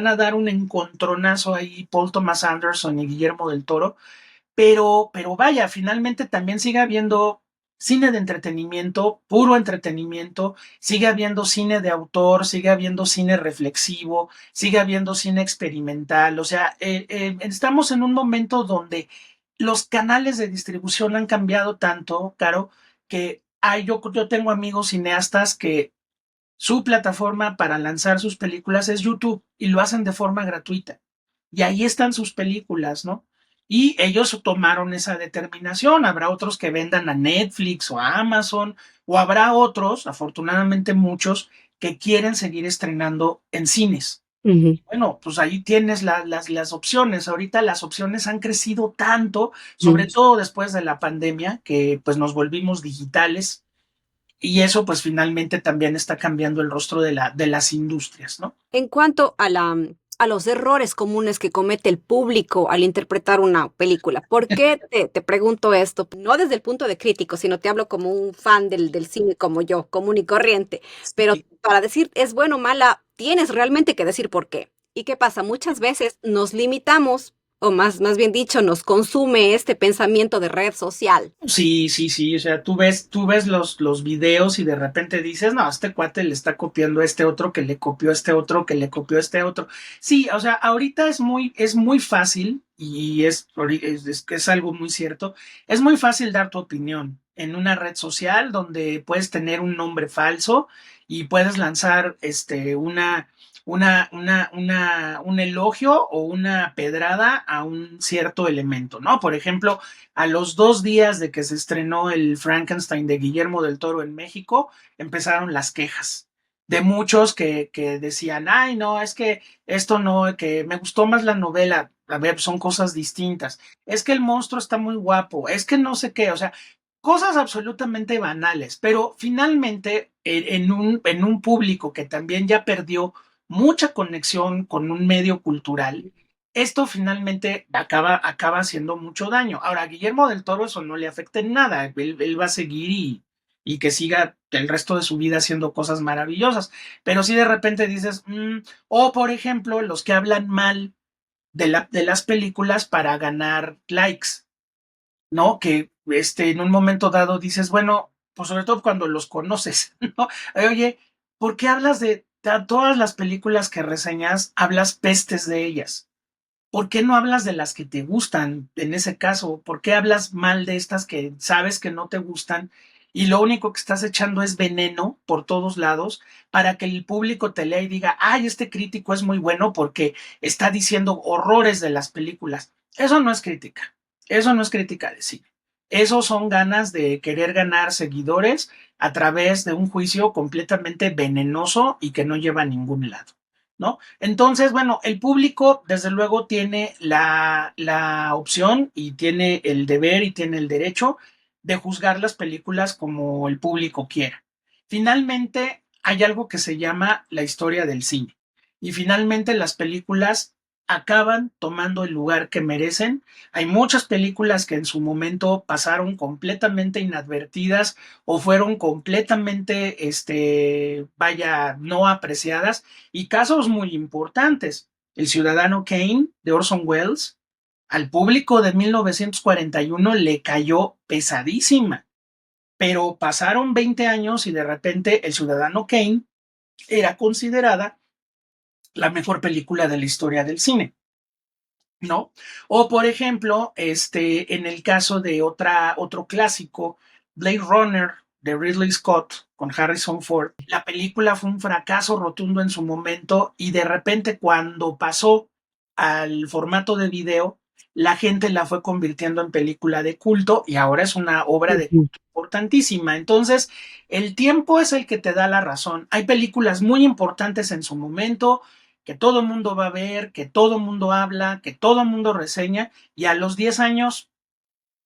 a dar un encontronazo ahí Paul Thomas Anderson y Guillermo del Toro, pero vaya, finalmente también sigue habiendo cine de entretenimiento, puro entretenimiento, sigue habiendo cine de autor, sigue habiendo cine reflexivo, sigue habiendo cine experimental, o sea, estamos en un momento donde los canales de distribución han cambiado tanto, Caro, que yo tengo amigos cineastas que su plataforma para lanzar sus películas es YouTube y lo hacen de forma gratuita. Y ahí están sus películas, ¿no? Y ellos tomaron esa determinación. Habrá otros que vendan a Netflix o a Amazon, o habrá otros, afortunadamente muchos, que quieren seguir estrenando en cines. Ujú, Bueno, pues ahí tienes las opciones. Ahorita las opciones han crecido tanto, ujú. sobre todo después de la pandemia, que pues nos volvimos digitales y eso pues finalmente también está cambiando el rostro de las industrias, ¿no? En cuanto a a los errores comunes que comete el público al interpretar una película, ¿por qué te pregunto esto? No desde el punto de crítico, sino te hablo como un fan del cine como yo, común y corriente. Pero Sí. para decir es bueno o mala, tienes realmente que decir por qué. ¿Y qué pasa? Muchas veces nos limitamos, o más bien dicho, nos consume este pensamiento de red social. Sí, sí, sí, o sea, tú ves los videos y de repente dices, no, este cuate le está copiando a este otro que le copió a este otro que le copió a este otro. Sí, o sea, ahorita es muy fácil y es algo muy cierto, es muy fácil dar tu opinión en una red social donde puedes tener un nombre falso y puedes lanzar un elogio o una pedrada a un cierto elemento, ¿no? Por ejemplo, a los 2 días de que se estrenó el Frankenstein de Guillermo del Toro en México, empezaron las quejas de muchos que decían, ay, no, es que esto no, que me gustó más la novela. A ver, son cosas distintas. Es que el monstruo está muy guapo, es que no sé qué, o sea, cosas absolutamente banales, pero finalmente en un público que también ya perdió mucha conexión con un medio cultural, esto finalmente acaba haciendo mucho daño. Ahora, a Guillermo del Toro eso no le afecta en nada, él va a seguir y que siga el resto de su vida haciendo cosas maravillosas, pero si de repente dices, o por ejemplo, los que hablan mal de las películas para ganar likes, ¿no? Que en un momento dado dices, bueno, pues sobre todo cuando los conoces, ¿no? Oye, ¿por qué hablas de todas las películas que reseñas, hablas pestes de ellas? ¿Por qué no hablas de las que te gustan en ese caso? ¿Por qué hablas mal de estas que sabes que no te gustan y lo único que estás echando es veneno por todos lados para que el público te lea y diga, ay, este crítico es muy bueno porque está diciendo horrores de las películas? Eso no es crítica, eso no es crítica de cine. Eso son ganas de querer ganar seguidores a través de un juicio completamente venenoso y que no lleva a ningún lado, ¿no? Entonces, bueno, el público desde luego tiene la opción y tiene el deber y tiene el derecho de juzgar las películas como el público quiera. Finalmente, hay algo que se llama la historia del cine. Y finalmente las películas acaban tomando el lugar que merecen. Hay muchas películas que en su momento pasaron completamente inadvertidas o fueron completamente, vaya, no apreciadas y casos muy importantes. El Ciudadano Kane de Orson Welles, al público de 1941 le cayó pesadísima, pero pasaron 20 años y de repente El Ciudadano Kane era considerada la mejor película de la historia del cine, ¿no? O por ejemplo, en el caso de otro clásico, Blade Runner de Ridley Scott con Harrison Ford, la película fue un fracaso rotundo en su momento y de repente cuando pasó al formato de video, la gente la fue convirtiendo en película de culto y ahora es una obra de Ujú. culto importantísima. Entonces, el tiempo es el que te da la razón. Hay películas muy importantes en su momento, que todo el mundo va a ver, que todo el mundo habla, que todo el mundo reseña, y a los 10 años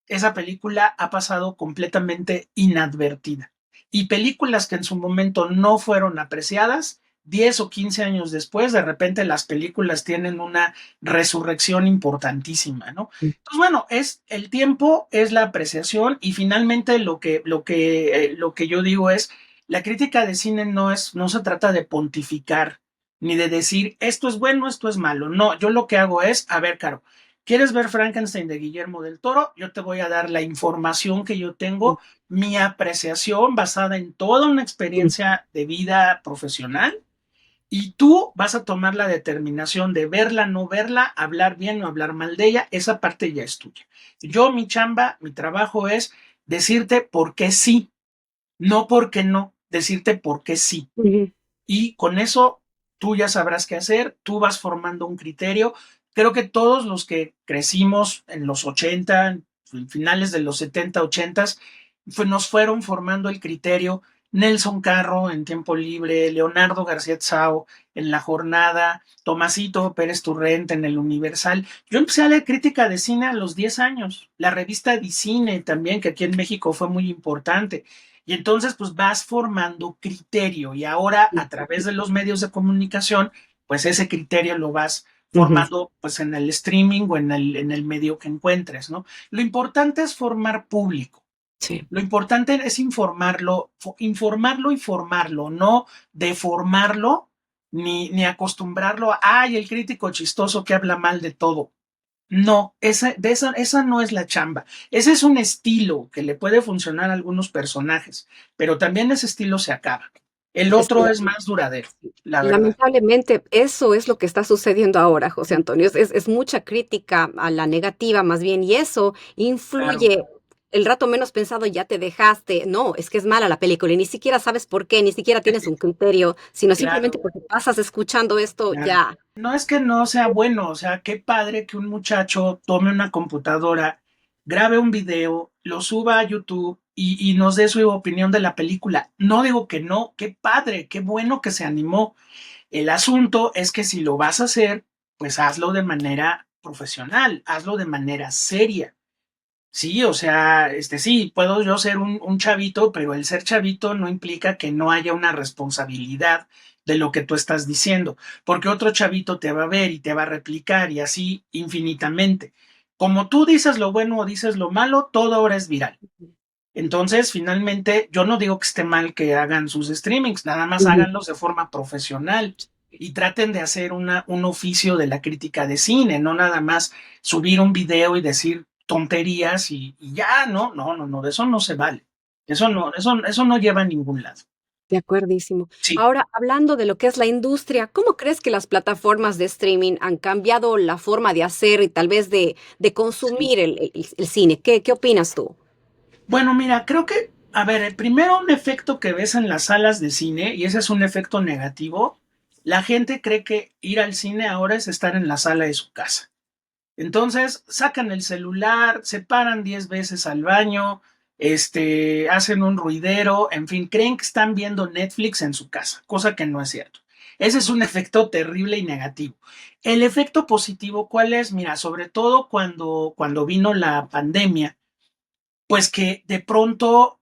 esa película ha pasado completamente inadvertida. Y películas que en su momento no fueron apreciadas, 10 o 15 años después, de repente las películas tienen una resurrección importantísima, ¿no? Entonces, bueno, es el tiempo, es la apreciación y finalmente lo que yo digo es, la crítica de cine no se trata de pontificar ni de decir esto es bueno, esto es malo. No, yo lo que hago es, a ver, Caro, ¿quieres ver Frankenstein de Guillermo del Toro? Yo te voy a dar la información que yo tengo, mi apreciación basada en toda una experiencia de vida profesional y tú vas a tomar la determinación de verla, no verla, hablar bien o hablar mal de ella, esa parte ya es tuya. Yo, mi chamba, mi trabajo es decirte por qué sí, no por qué no, decirte por qué sí. Ujú. Y con eso tú ya sabrás qué hacer, tú vas formando un criterio. Creo que todos los que crecimos en los 80, finales de los 70, 80, nos fueron formando el criterio. Nelson Carro en Tiempo Libre, Leonardo García Tsao en La Jornada, Tomasito Pérez Turrent en El Universal. Yo empecé a leer crítica de cine a los 10 años, la revista Dicine también, que aquí en México fue muy importante. Y entonces, pues vas formando criterio y ahora a través de los medios de comunicación, pues ese criterio lo vas Ujú. formando pues en el streaming o en el medio que encuentres, ¿no? Lo importante es formar público. Sí. Lo importante es informarlo y formarlo, no deformarlo ni acostumbrarlo a, ay, el crítico chistoso que habla mal de todo. No, esa no es la chamba. Ese es un estilo que le puede funcionar a algunos personajes, pero también ese estilo se acaba. El Es que otro es más duradero, la verdad. lamentablemente eso es lo que está sucediendo ahora, José Antonio. Es mucha crítica a la negativa más bien y eso Claro, influye. El rato menos pensado ya te dejaste. No, es que es mala la película y ni siquiera sabes por qué, ni siquiera tienes un criterio, sino simplemente claro, porque pasas escuchando esto claro. ya. No es que no sea bueno, o sea, qué padre que un muchacho tome una computadora, grabe un video, lo suba a YouTube y nos dé su opinión de la película. No digo que no, qué padre, qué bueno que se animó. El asunto es que si lo vas a hacer, pues hazlo de manera profesional, hazlo de manera seria. Sí, o sea, sí, puedo yo ser un chavito, pero el ser chavito no implica que no haya una responsabilidad de lo que tú estás diciendo, porque otro chavito te va a ver y te va a replicar y así infinitamente. Como tú dices lo bueno o dices lo malo, todo ahora es viral. Entonces, finalmente, yo no digo que esté mal que hagan sus streamings, nada más Ujú. háganlos de forma profesional y traten de hacer un oficio de la crítica de cine, no nada más subir un video y decir tonterías y ya, no, no, no, no, de eso no se vale. Eso no lleva a ningún lado. De acuerdísimo. Sí. Ahora, hablando de lo que es la industria, ¿cómo crees que las plataformas de streaming han cambiado la forma de hacer y tal vez de Sí. consumir el cine? ¿Qué opinas tú? Bueno, mira, creo que, a ver, primero un efecto que ves en las salas de cine, y ese es un efecto negativo, la gente cree que ir al cine ahora es estar en la sala de su casa. Entonces sacan el celular, se paran 10 veces al baño, hacen un ruidero, en fin, creen que están viendo Netflix en su casa, cosa que no es cierto. Ese es un efecto terrible y negativo. El efecto positivo, ¿cuál es? Mira, sobre todo cuando vino la pandemia, pues que de pronto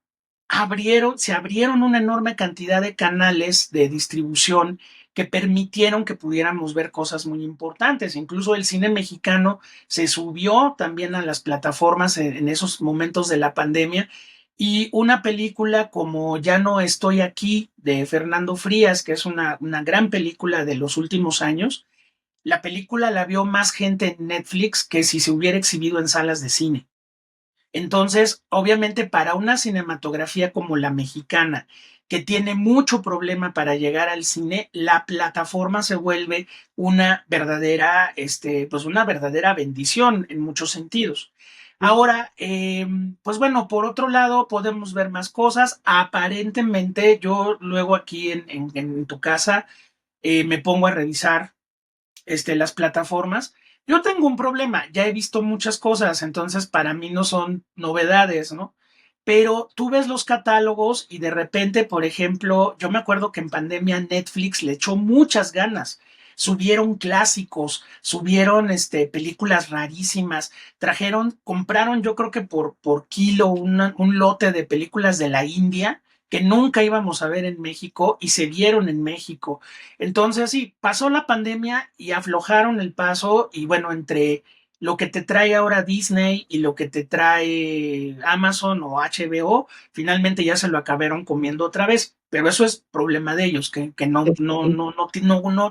se abrieron una enorme cantidad de canales de distribución que permitieron que pudiéramos ver cosas muy importantes. Incluso el cine mexicano se subió también a las plataformas en esos momentos de la pandemia y una película como Ya no estoy aquí de Fernando Frías, que es una gran película de los últimos años, La película la vio más gente en Netflix que si se hubiera exhibido en salas de cine. Entonces, obviamente para una cinematografía como la mexicana, que tiene mucho problema para llegar al cine, la plataforma se vuelve pues una verdadera bendición en muchos sentidos. Ahora, pues bueno, por otro lado, podemos ver más cosas. Aparentemente, yo luego aquí en tu casa me pongo a revisar las plataformas. Yo tengo un problema, ya he visto muchas cosas, entonces para mí no son novedades, ¿no? Pero tú ves los catálogos y de repente, por ejemplo, yo me acuerdo que en pandemia Netflix le echó muchas ganas. Subieron clásicos, subieron películas rarísimas, compraron yo creo que por kilo un lote de películas de la India que nunca íbamos a ver en México y se vieron en México. Entonces, sí, pasó la pandemia y aflojaron el paso y bueno, entre lo que te trae ahora Disney y lo que te trae Amazon o HBO, finalmente ya se lo acabaron comiendo otra vez. Pero eso es problema de ellos, que no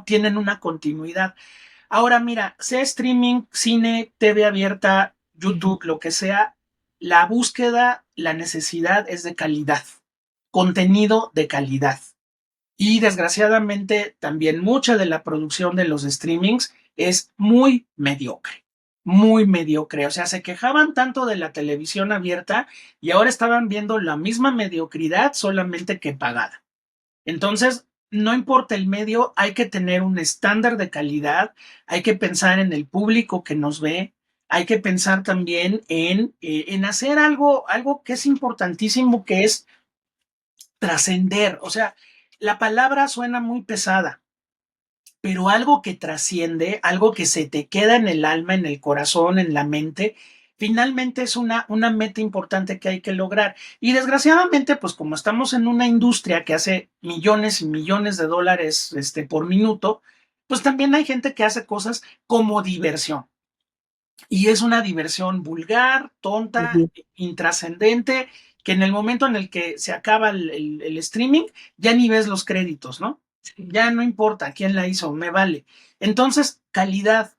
tienen una continuidad. Ahora, mira, sea streaming, cine, TV abierta, YouTube, lo que sea, la búsqueda, la necesidad es de calidad, contenido de calidad. Y desgraciadamente también mucha de la producción de los streamings es muy mediocre. O sea, se quejaban tanto de la televisión abierta y ahora estaban viendo la misma mediocridad solamente que pagada. Entonces, no importa el medio, hay que tener un estándar de calidad, hay que pensar en el público que nos ve, hay que pensar también en hacer algo que es importantísimo, que es trascender. O sea, la palabra suena muy pesada, pero algo que trasciende, algo que se te queda en el alma, en el corazón, en la mente, finalmente es una meta importante que hay que lograr. Y desgraciadamente, pues como estamos en una industria que hace millones y millones de dólares por minuto, pues también hay gente que hace cosas como diversión. Y es una diversión vulgar, tonta, Ujú. intrascendente, que en el momento en el que se acaba el streaming, ya ni ves los créditos, ¿no? Sí. Ya no importa quién la hizo, me vale. Entonces, calidad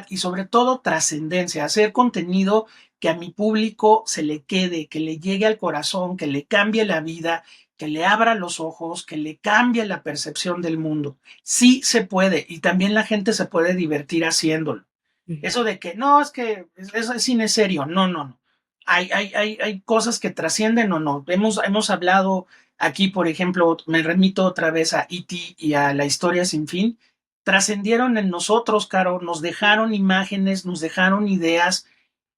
y sobre todo trascendencia, hacer contenido que a mi público se le quede, que le llegue al corazón, que le cambie la vida, que le abra los ojos, que le cambie la percepción del mundo. Sí se puede y también la gente se puede divertir haciéndolo. Ujú. Eso de que no, es que eso es cine serio. No, no, no. Hay cosas que trascienden o no. Hemos hablado aquí, por ejemplo, me remito otra vez a E.T. y a La historia sin fin. Trascendieron en nosotros, Caro, nos dejaron imágenes, nos dejaron ideas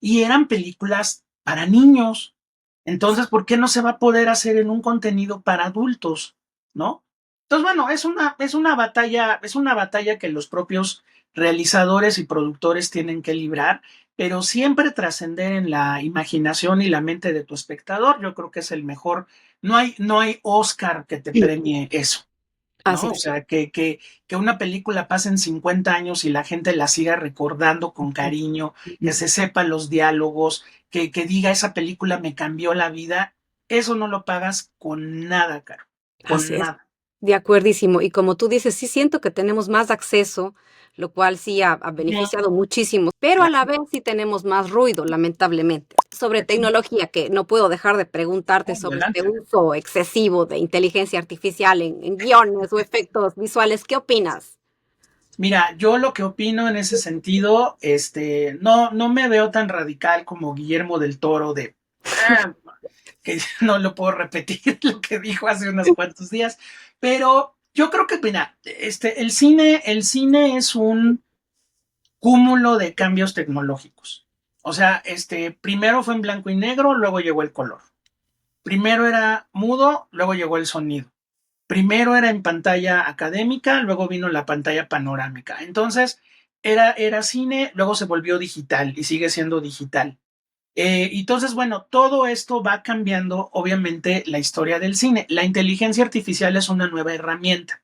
y eran películas para niños. Entonces, ¿por qué no se va a poder hacer en un contenido para adultos? ¿No? Entonces, bueno, es una batalla que los propios realizadores y productores tienen que librar, pero siempre trascender en la imaginación y la mente de tu espectador. Yo creo que es el mejor. No hay Oscar que te Sí, premie eso, así ¿no? O es. sea, que una película pase en 50 años y la gente la siga recordando con cariño, que Ujú. se sepa los diálogos, que diga esa película me cambió la vida, eso no lo pagas con nada, Caro, Así con es. nada. De acuerdísimo. Y como tú dices, sí siento que tenemos más acceso, lo cual sí ha Ujú, beneficiado muchísimo, pero a la claro, vez sí tenemos más ruido, lamentablemente. Sobre tecnología, que no puedo dejar de preguntarte sobre este adelante. uso excesivo de inteligencia artificial en guiones o efectos visuales. ¿Qué opinas? Mira, yo lo que opino en ese sentido, no me veo tan radical como Guillermo del Toro "Ah", que no lo puedo repetir lo que dijo hace unos cuantos días, pero yo creo que, mira, el cine es un cúmulo de cambios tecnológicos. O sea, primero fue en blanco y negro, luego llegó el color. Primero era mudo, luego llegó el sonido. Primero era en pantalla académica, luego vino la pantalla panorámica. Entonces, era cine, luego se volvió digital y sigue siendo digital. Entonces, bueno, todo esto va cambiando, obviamente, la historia del cine. La inteligencia artificial es una nueva herramienta.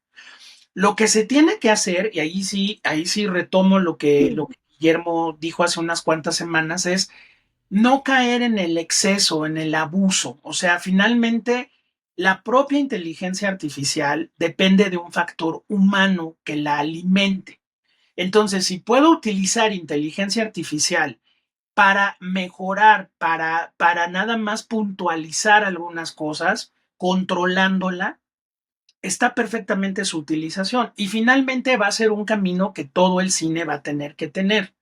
Lo que se tiene que hacer, y ahí sí retomo lo que Guillermo dijo hace unas cuantas semanas, es no caer en el exceso, en el abuso. O sea, finalmente, la propia inteligencia artificial depende de un factor humano que la alimente. Entonces, si puedo utilizar inteligencia artificial para mejorar, para nada más puntualizar algunas cosas, controlándola, está perfectamente su utilización. Y finalmente va a ser un camino que todo el cine va a tener que tener.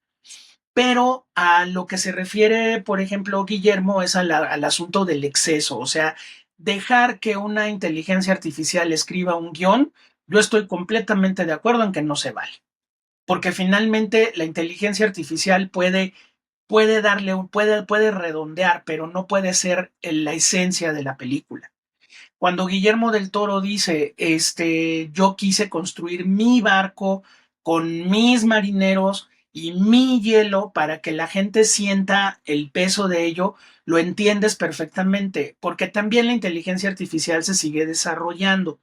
Pero a lo que se refiere, por ejemplo, Guillermo, es al asunto del exceso, o sea, dejar que una inteligencia artificial escriba un guión, yo estoy completamente de acuerdo en que no se vale, porque finalmente la inteligencia artificial puede redondear, pero no puede ser la esencia de la película. Cuando Guillermo del Toro dice, yo quise construir mi barco con mis marineros y mi hielo para que la gente sienta el peso de ello, lo entiendes perfectamente, porque también la inteligencia artificial se sigue desarrollando.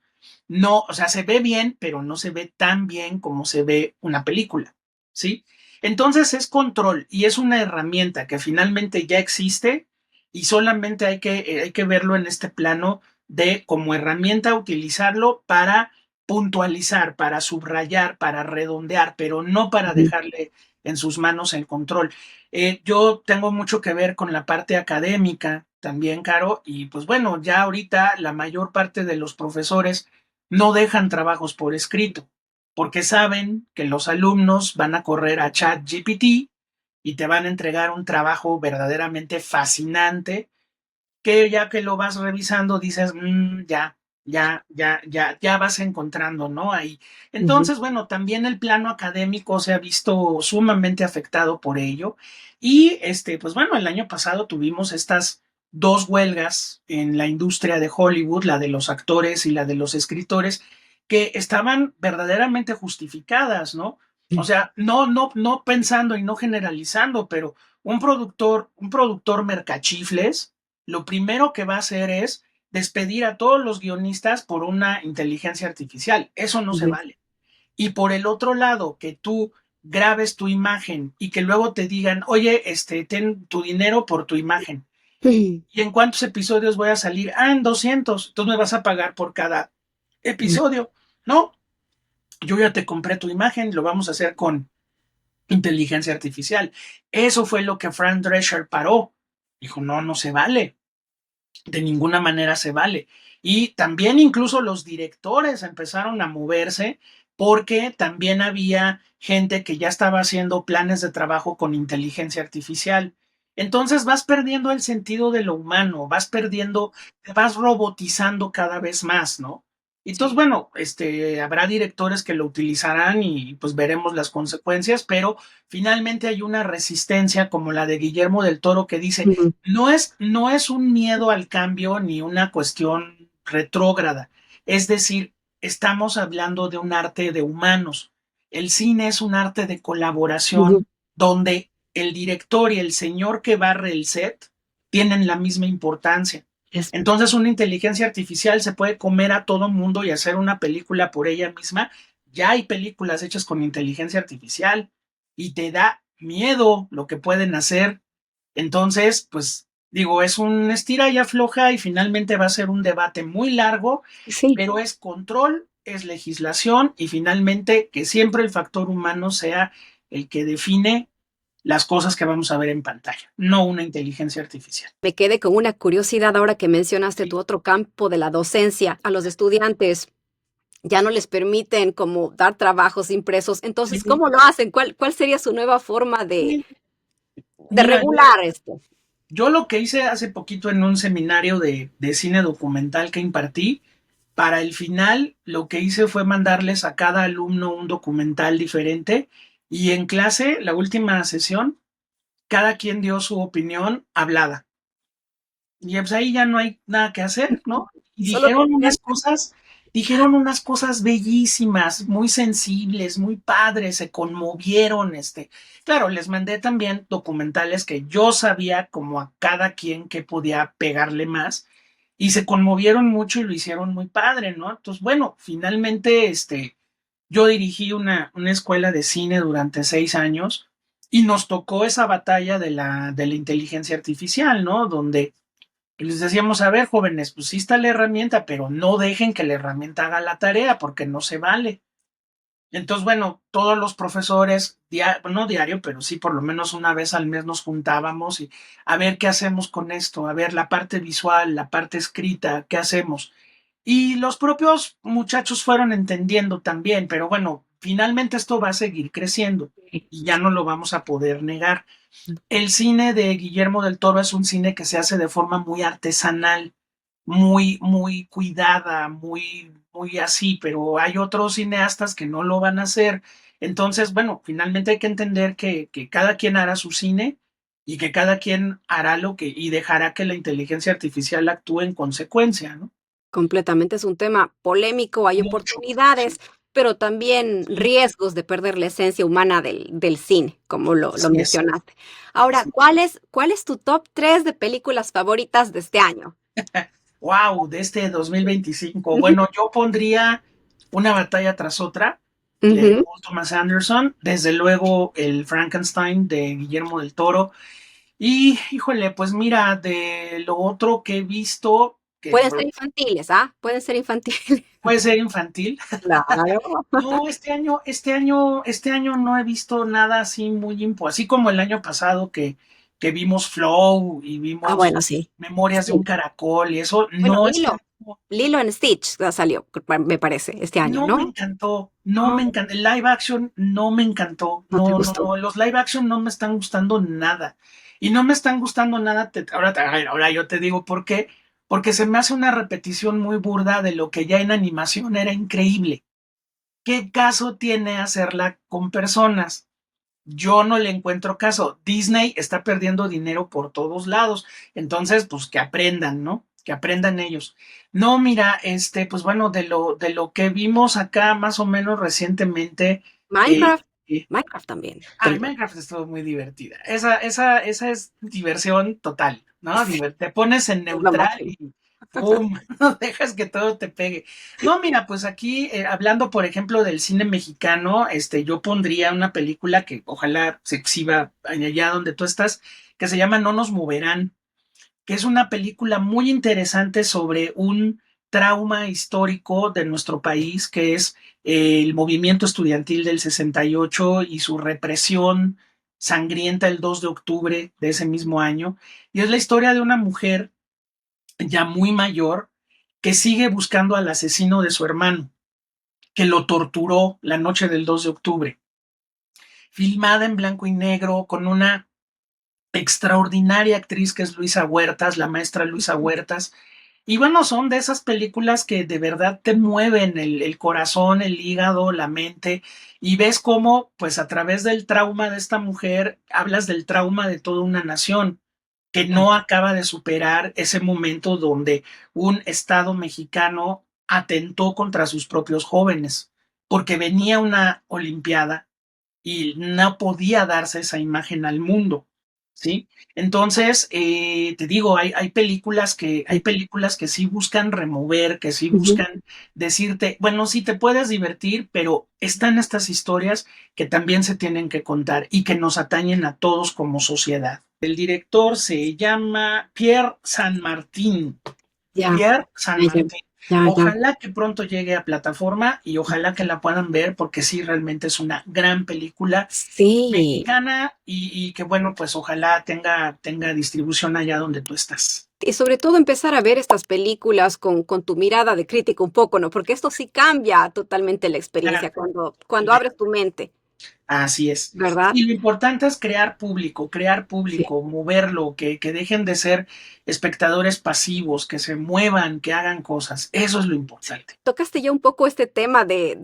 No, o sea, se ve bien, pero no se ve tan bien como se ve una película, ¿sí? Entonces es control y es una herramienta que finalmente ya existe y solamente hay que verlo en este plano de como herramienta utilizarlo para puntualizar, para subrayar, para redondear, pero no para Ujú. dejarle en sus manos el control. Yo tengo mucho que ver con la parte académica también, Caro, y pues bueno, ya ahorita la mayor parte de los profesores no dejan trabajos por escrito, porque saben que los alumnos van a correr a ChatGPT y te van a entregar un trabajo verdaderamente fascinante que ya que lo vas revisando dices, ya vas encontrando, ¿no? Ahí. Ujú. Entonces, bueno, también el plano académico se ha visto sumamente afectado por ello. Y pues bueno, el año pasado tuvimos estas dos huelgas en la industria de Hollywood, la de los actores y la de los escritores, que estaban verdaderamente justificadas, ¿no? O sea, no pensando y no generalizando, pero un productor mercachifles, lo primero que va a hacer es despedir a todos los guionistas por una inteligencia artificial. Eso no se Ujú. vale. Y por el otro lado, que tú grabes tu imagen y que luego te digan, oye, ten tu dinero por tu imagen. Ujú. ¿Y en cuántos episodios voy a salir? Ah, en 200. Entonces me vas a pagar por cada episodio. No, yo ya te compré tu imagen, lo vamos a hacer con inteligencia artificial. Eso fue lo que Frank Drescher paró. Dijo, no, no se vale, de ninguna manera se vale. Y también incluso los directores empezaron a moverse porque también había gente que ya estaba haciendo planes de trabajo con inteligencia artificial. Entonces vas perdiendo el sentido de lo humano, te vas robotizando cada vez más, ¿no? Y entonces, Sí. bueno, habrá directores que lo utilizarán y pues veremos las consecuencias, pero finalmente hay una resistencia como la de Guillermo del Toro que dice, Ujú. no es un miedo al cambio ni una cuestión retrógrada. Es decir, estamos hablando de un arte de humanos. El cine es un arte de colaboración Ujú. donde el director y el señor que barre el set tienen la misma importancia. Es- Entonces una inteligencia artificial se puede comer a todo mundo y hacer una película por ella misma. Ya hay películas hechas con inteligencia artificial y te da miedo lo que pueden hacer. Entonces, pues digo, es un estira y afloja y finalmente va a ser un debate muy largo, Sí. pero es control, es legislación y finalmente que siempre el factor humano sea el que define las cosas que vamos a ver en pantalla, no una inteligencia artificial. Me quedé con una curiosidad ahora que mencionaste tu Sí, otro campo de la docencia. A los estudiantes ya no les permiten como dar trabajos impresos. Entonces, sí, ¿cómo lo hacen? ¿Cuál sería su nueva forma sí. de Mira, regular esto? yo lo que hice hace poquito en un seminario de cine documental que impartí, para el final lo que hice fue mandarles a cada alumno un documental diferente y en clase, la última sesión, cada quien dio su opinión hablada. Y pues ahí ya no hay nada que hacer, ¿no? Y Solo dijeron unas cosas bellísimas, muy sensibles, muy padres, se conmovieron, Claro, les mandé también documentales que yo sabía como a cada quien que podía pegarle más y se conmovieron mucho y lo hicieron muy padre, ¿no? Entonces, bueno, finalmente, yo dirigí una escuela de cine durante 6 años y nos tocó esa batalla de la inteligencia artificial, ¿no? Donde les decíamos, a ver, jóvenes, pues sí está la herramienta, pero no dejen que la herramienta haga la tarea porque no se vale. Entonces, bueno, todos los profesores, no diario, pero sí por lo menos una vez al mes nos juntábamos y a ver qué hacemos con esto, a ver la parte visual, la parte escrita, qué hacemos. Y los propios muchachos fueron entendiendo también, pero bueno, finalmente esto va a seguir creciendo y ya no lo vamos a poder negar. El cine de Guillermo del Toro es un cine que se hace de forma muy artesanal, muy cuidada, muy así, pero hay otros cineastas que no lo van a hacer. Entonces, bueno, finalmente hay que entender que cada quien hará su cine y que cada quien hará lo que y dejará que la inteligencia artificial actúe en consecuencia, ¿no? Completamente es un tema polémico, hay Mucho, oportunidades, sí, pero también sí, riesgos de perder la esencia humana del cine, como lo así es. mencionaste. Ahora, Sí. ¿cuál es tu top 3 de películas favoritas de este año? Wow, de este 2025. Bueno, yo pondría Una batalla tras otra de Ujú. Paul Thomas Anderson, desde luego el Frankenstein de Guillermo del Toro. Y híjole, pues mira, de lo otro que he visto, que Pueden ser infantiles, ¿ah? Pueden ser infantiles. puede ser infantil. Claro. No, este año no he visto nada así muy así como el año pasado que vimos Flow y Ah, vimos bueno, sí. Memorias de un Sí. caracol y eso, Bueno, no este año. Lilo and Stitch salió, me parece, este año, No me ¿no? encantó, no Ah, me encantó. El live action no me encantó. ¿no te No, gustó? no. Los live action no me están gustando nada. Y no me están gustando nada. Ahora yo te digo por qué. Porque se me hace una repetición muy burda de lo que ya en animación era increíble. ¿Qué caso tiene hacerla con personas? Yo no le encuentro caso. Disney está perdiendo dinero por todos lados. Entonces, pues que aprendan, ¿no? Que aprendan ellos. No, mira, pues bueno, de lo que vimos acá más o menos recientemente, eh, Minecraft, eh, Minecraft también. Minecraft estuvo muy divertida. Esa es diversión total, ¿no? Sí, Te pones en es lo neutral máximo. y ¡pum! No dejas que todo te pegue. No, mira, pues aquí, hablando, por ejemplo, del cine mexicano, yo pondría una película que ojalá se exhiba allá donde tú estás, que se llama No nos moverán, que es una película muy interesante sobre un trauma histórico de nuestro país, que es el movimiento estudiantil del 68 y su represión sangrienta el 2 de octubre de ese mismo año. Y es la historia de una mujer ya muy mayor que sigue buscando al asesino de su hermano, que lo torturó la noche del 2 de octubre. Filmada en blanco y negro, con una extraordinaria actriz que es Luisa Huertas, la maestra Luisa Huertas. Y bueno, son de esas películas que de verdad te mueven el corazón, el hígado, la mente, y ves cómo, pues a través del trauma de esta mujer, hablas del trauma de toda una nación que Ya. no acaba de superar ese momento donde un Estado mexicano atentó contra sus propios jóvenes, porque venía una Olimpiada y no podía darse esa imagen al mundo, ¿sí? Entonces, te digo, hay películas que sí buscan remover, que sí Ujú. buscan decirte, bueno, sí te puedes divertir, pero están estas historias que también se tienen que contar y que nos atañen a todos como sociedad. El director se llama Pierre San Martín. Ya, Pierre San ya, ya, Martín. ya, ya. Ojalá que pronto llegue a plataforma y ojalá que la puedan ver porque sí, realmente es una gran película Sí. mexicana y que bueno, pues ojalá tenga distribución allá donde tú estás. Y sobre todo empezar a ver estas películas con tu mirada de crítico un poco, ¿no? Porque esto sí cambia totalmente la Claro, experiencia cuando claro. abres tu mente, Así es. ¿verdad? Y lo importante es crear Sí. público, moverlo, que dejen de ser espectadores pasivos, que se muevan, que hagan cosas. Eso es lo importante. Tocaste ya un poco este tema de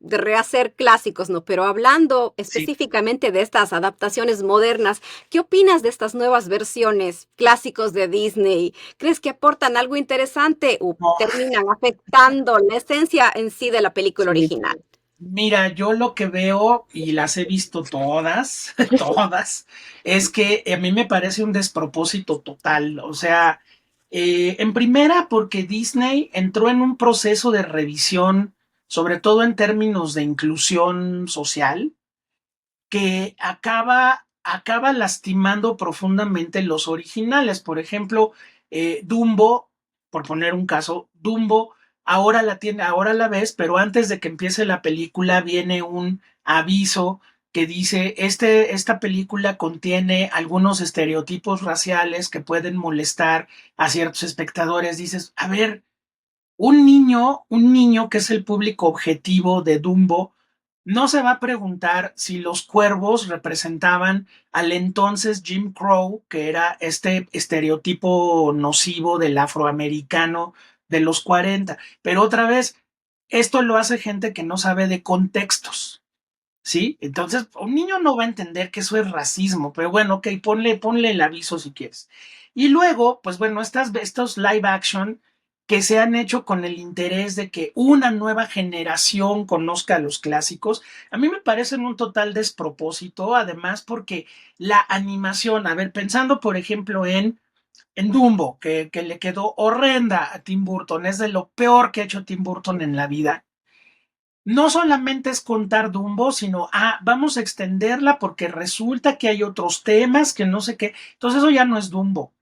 rehacer clásicos, ¿no? Pero hablando Sí. específicamente de estas adaptaciones modernas, ¿qué opinas de estas nuevas versiones clásicos de Disney? ¿Crees que aportan algo interesante o No, terminan afectando la esencia en sí de la película sí. original? Mira, yo lo que veo, y las he visto todas, todas, es que a mí me parece un despropósito total. O sea, en primera, porque Disney entró en un proceso de revisión, sobre todo en términos de inclusión social, que acaba lastimando profundamente los originales. Por ejemplo, Dumbo, por poner un caso, Dumbo ahora la ves, pero antes de que empiece la película viene un aviso que dice, esta película contiene algunos estereotipos raciales que pueden molestar a ciertos espectadores. Dices, a ver, un niño que es el público objetivo de Dumbo, no se va a preguntar si los cuervos representaban al entonces Jim Crow, que era este estereotipo nocivo del afroamericano de los 40. Pero otra vez, esto lo hace gente que no sabe de contextos. ¿Sí? Entonces, un niño no va a entender que eso es racismo, pero bueno, ok, ponle el aviso si quieres. Y luego, pues bueno, estos live action que se han hecho con el interés de que una nueva generación conozca los clásicos, a mí me parecen un total despropósito, además porque la animación, a ver, pensando por ejemplo en Dumbo, que le quedó horrenda a Tim Burton, es de lo peor que ha hecho Tim Burton en la vida, no solamente es contar Dumbo, sino, vamos a extenderla porque resulta que hay otros temas que no sé qué. Entonces eso ya no es Dumbo.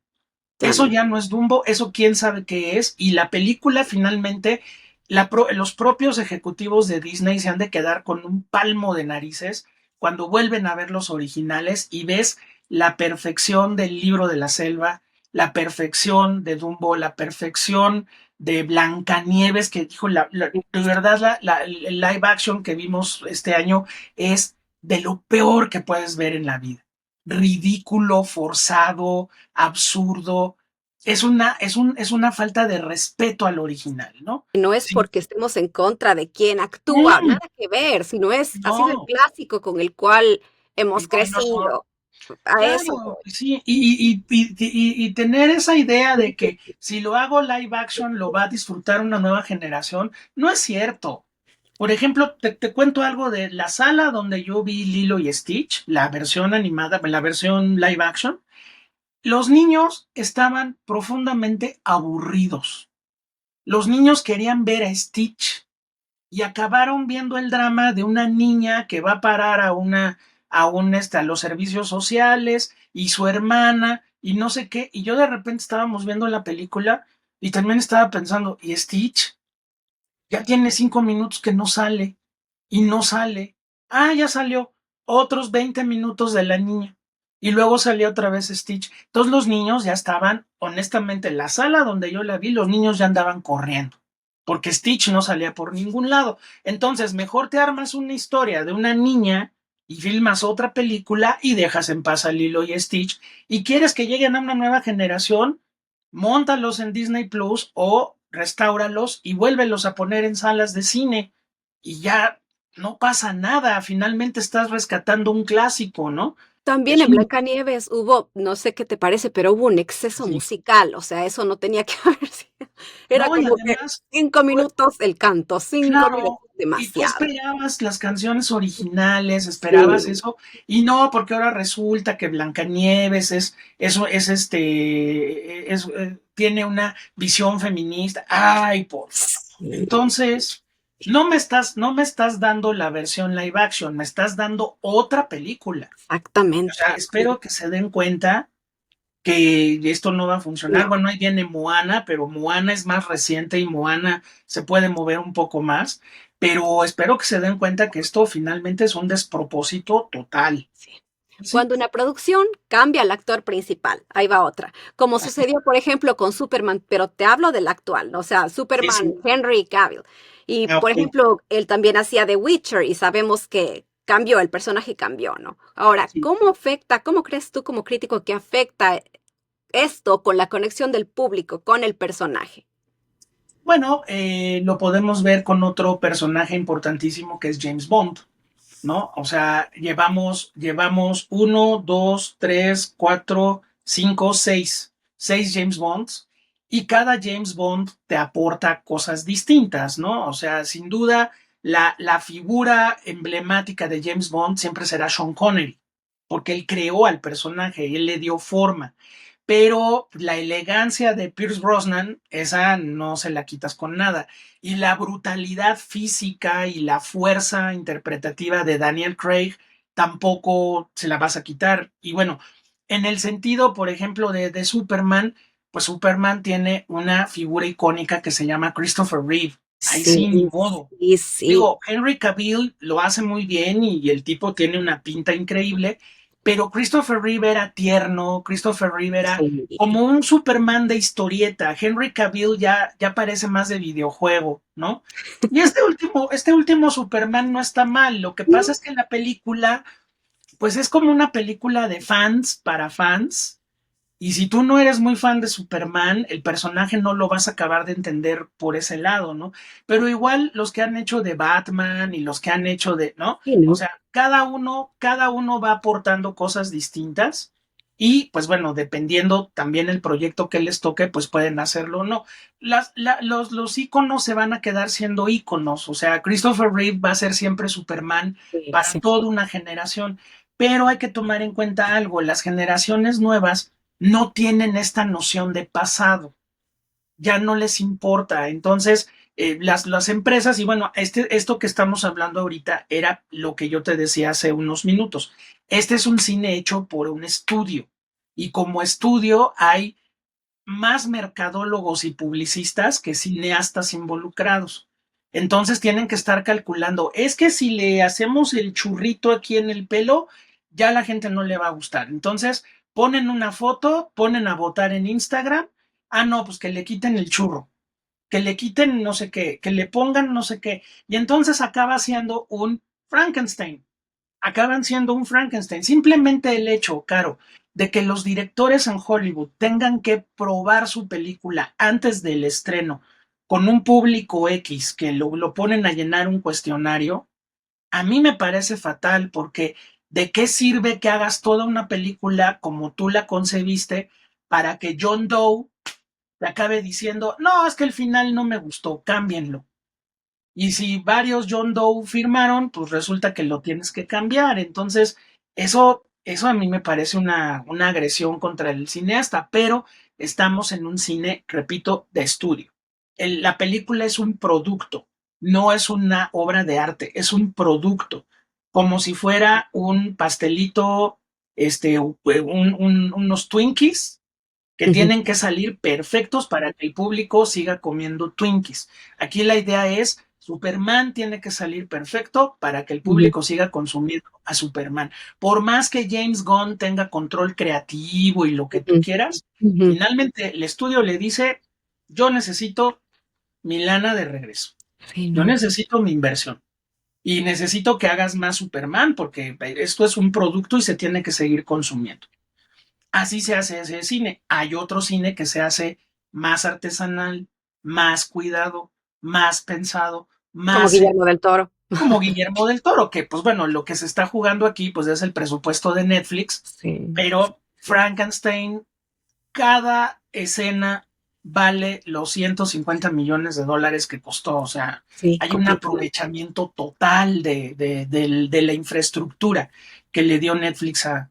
Ya Eso no. ya no es Dumbo, eso quién sabe qué es. Y la película finalmente, los propios ejecutivos de Disney se han de quedar con un palmo de narices cuando vuelven a ver los originales y ves la perfección del libro de la selva, la perfección de Dumbo, la perfección de Blancanieves, que dijo, de verdad el live action que vimos este año es de lo peor que puedes ver en la vida. Ridículo, forzado, absurdo. Es una falta de respeto al original, ¿no? No es Sí. porque estemos en contra de quien actúa, Mm, nada que ver, sino es, ha sido el no, clásico con el cual y hemos no hay mejor. crecido. A eso Claro, voy. sí, y tener esa idea de que si lo hago live action lo va a disfrutar una nueva generación, no es cierto. Por ejemplo, te cuento algo de la sala donde yo vi Lilo y Stitch, la versión animada, la versión live action. Los niños estaban profundamente aburridos. Los niños querían ver a Stitch y acabaron viendo el drama de una niña que va a parar a los servicios sociales y su hermana y no sé qué. Y yo de repente estábamos viendo la película y también estaba pensando, ¿y Stitch? Ya tiene 5 minutos que no sale y no sale. Ya salió otros 20 minutos de la niña. Y luego salió otra vez Stitch. Entonces los niños ya estaban, honestamente, en la sala donde yo la vi, los niños ya andaban corriendo. Porque Stitch no salía por ningún lado. Entonces, mejor te armas una historia de una niña y filmas otra película y dejas en paz a Lilo y Stitch. Y quieres que lleguen a una nueva generación, móntalos en Disney Plus o restáuralos y vuélvelos a poner en salas de cine. Y ya no pasa nada. Finalmente estás rescatando un clásico, ¿no? También Es en un. Blancanieves hubo, no sé qué te parece, pero hubo un exceso Sí. musical, o sea, eso no tenía que haber sido. Era No, y como que además, 5 minutos el canto, 5 minutos claro, y tú demasiado. esperabas las canciones originales, esperabas Sí. eso, y no, porque ahora resulta que Blancanieves eso es tiene una visión feminista. Ay, por favor. Sí, Entonces, no me estás dando la versión live action, me estás dando otra película. O exactamente. sea, espero que se den cuenta que esto no va a funcionar. No. Bueno, ahí viene Moana, pero Moana es más reciente y Moana se puede mover un poco más, pero espero que se den cuenta que esto finalmente es un despropósito total. Sí. Sí, Cuando una producción cambia al actor principal, ahí va otra, como sucedió, por ejemplo, con Superman, pero te hablo del actual, ¿no? O sea, sí, Superman, sí. Henry Cavill. Y, por Ok, ejemplo, él también hacía The Witcher y sabemos que cambió, el personaje cambió, ¿no? Ahora, sí. ¿cómo afecta, cómo crees tú como crítico que afecta esto con la conexión del público con el personaje? Bueno, lo podemos ver con otro personaje importantísimo que es James Bond, ¿no? O sea, llevamos uno, dos, tres, cuatro, cinco, seis James Bonds y cada James Bond te aporta cosas distintas, ¿no? O sea, sin duda, la figura emblemática de James Bond siempre será Sean Connery, porque él creó al personaje, él le dio forma. Pero la elegancia de Pierce Brosnan, esa no se la quitas con nada. Y la brutalidad física y la fuerza interpretativa de Daniel Craig tampoco se la vas a quitar. Y bueno, en el sentido, por ejemplo, de Superman, pues Superman tiene una figura icónica que se llama Christopher Reeve. Ahí Sí, sí, ni modo. sí, sí. Digo, Henry Cavill lo hace muy bien y el tipo tiene una pinta increíble, pero Christopher Reeve era tierno, Christopher Reeve era Sí. como un Superman de historieta. Henry Cavill ya parece más de videojuego, ¿no? Y este último Superman no está mal. Lo que pasa es que la película, pues es como una película de fans para fans, y si tú no eres muy fan de Superman, el personaje no lo vas a acabar de entender por ese lado, ¿no? Pero igual los que han hecho de Batman y los que han hecho de, ¿no? Sí, O ¿no? sea, cada uno va aportando cosas distintas y pues bueno, dependiendo también el proyecto que les toque, pues pueden hacerlo o no. Los íconos se van a quedar siendo íconos, o sea, Christopher Reeve va a ser siempre Superman Sí, para sí. toda una generación, pero hay que tomar en cuenta algo, las generaciones nuevas no tienen esta noción de pasado, ya no les importa. Entonces, las empresas, y bueno, esto que estamos hablando ahorita era lo que yo te decía hace unos minutos. Este es un cine hecho por un estudio, y como estudio hay más mercadólogos y publicistas que cineastas involucrados. Entonces tienen que estar calculando, es que si le hacemos el churrito aquí en el pelo, ya la gente no le va a gustar. Entonces ponen una foto, ponen a votar en Instagram, no, pues que le quiten el churro, que le quiten no sé qué, que le pongan no sé qué, y entonces acaba siendo un Frankenstein, acaban siendo un Frankenstein. Simplemente el hecho, Caro, de que los directores en Hollywood tengan que probar su película antes del estreno con un público X que lo ponen a llenar un cuestionario, a mí me parece fatal porque ¿de qué sirve que hagas toda una película como tú la concebiste para que John Doe te acabe diciendo, no, es que el final no me gustó, cámbienlo? Y si varios John Doe firmaron, pues resulta que lo tienes que cambiar. Entonces, eso a mí me parece una agresión contra el cineasta, pero estamos en un cine, repito, de estudio. La película es un producto, no es una obra de arte, es un producto, como si fuera un pastelito, unos Twinkies que Ujú. tienen que salir perfectos para que el público siga comiendo Twinkies. Aquí la idea es, Superman tiene que salir perfecto para que el Ujú. público siga consumiendo a Superman. Por más que James Gunn tenga control creativo y lo que tú Ujú. quieras, Ujú. finalmente el estudio le dice, yo necesito mi lana de regreso, Sí, yo ¿no? necesito mi inversión. Y necesito que hagas más Superman porque esto es un producto y se tiene que seguir consumiendo. Así se hace ese cine. Hay otro cine que se hace más artesanal, más cuidado, más pensado, Como más Guillermo del Toro. como Guillermo del Toro, que pues bueno, lo que se está jugando aquí pues es el presupuesto de Netflix, Sí, pero Frankenstein, cada escena vale los 150 millones de dólares que costó, o sea, sí, hay un completamente. aprovechamiento total de la infraestructura que le dio Netflix a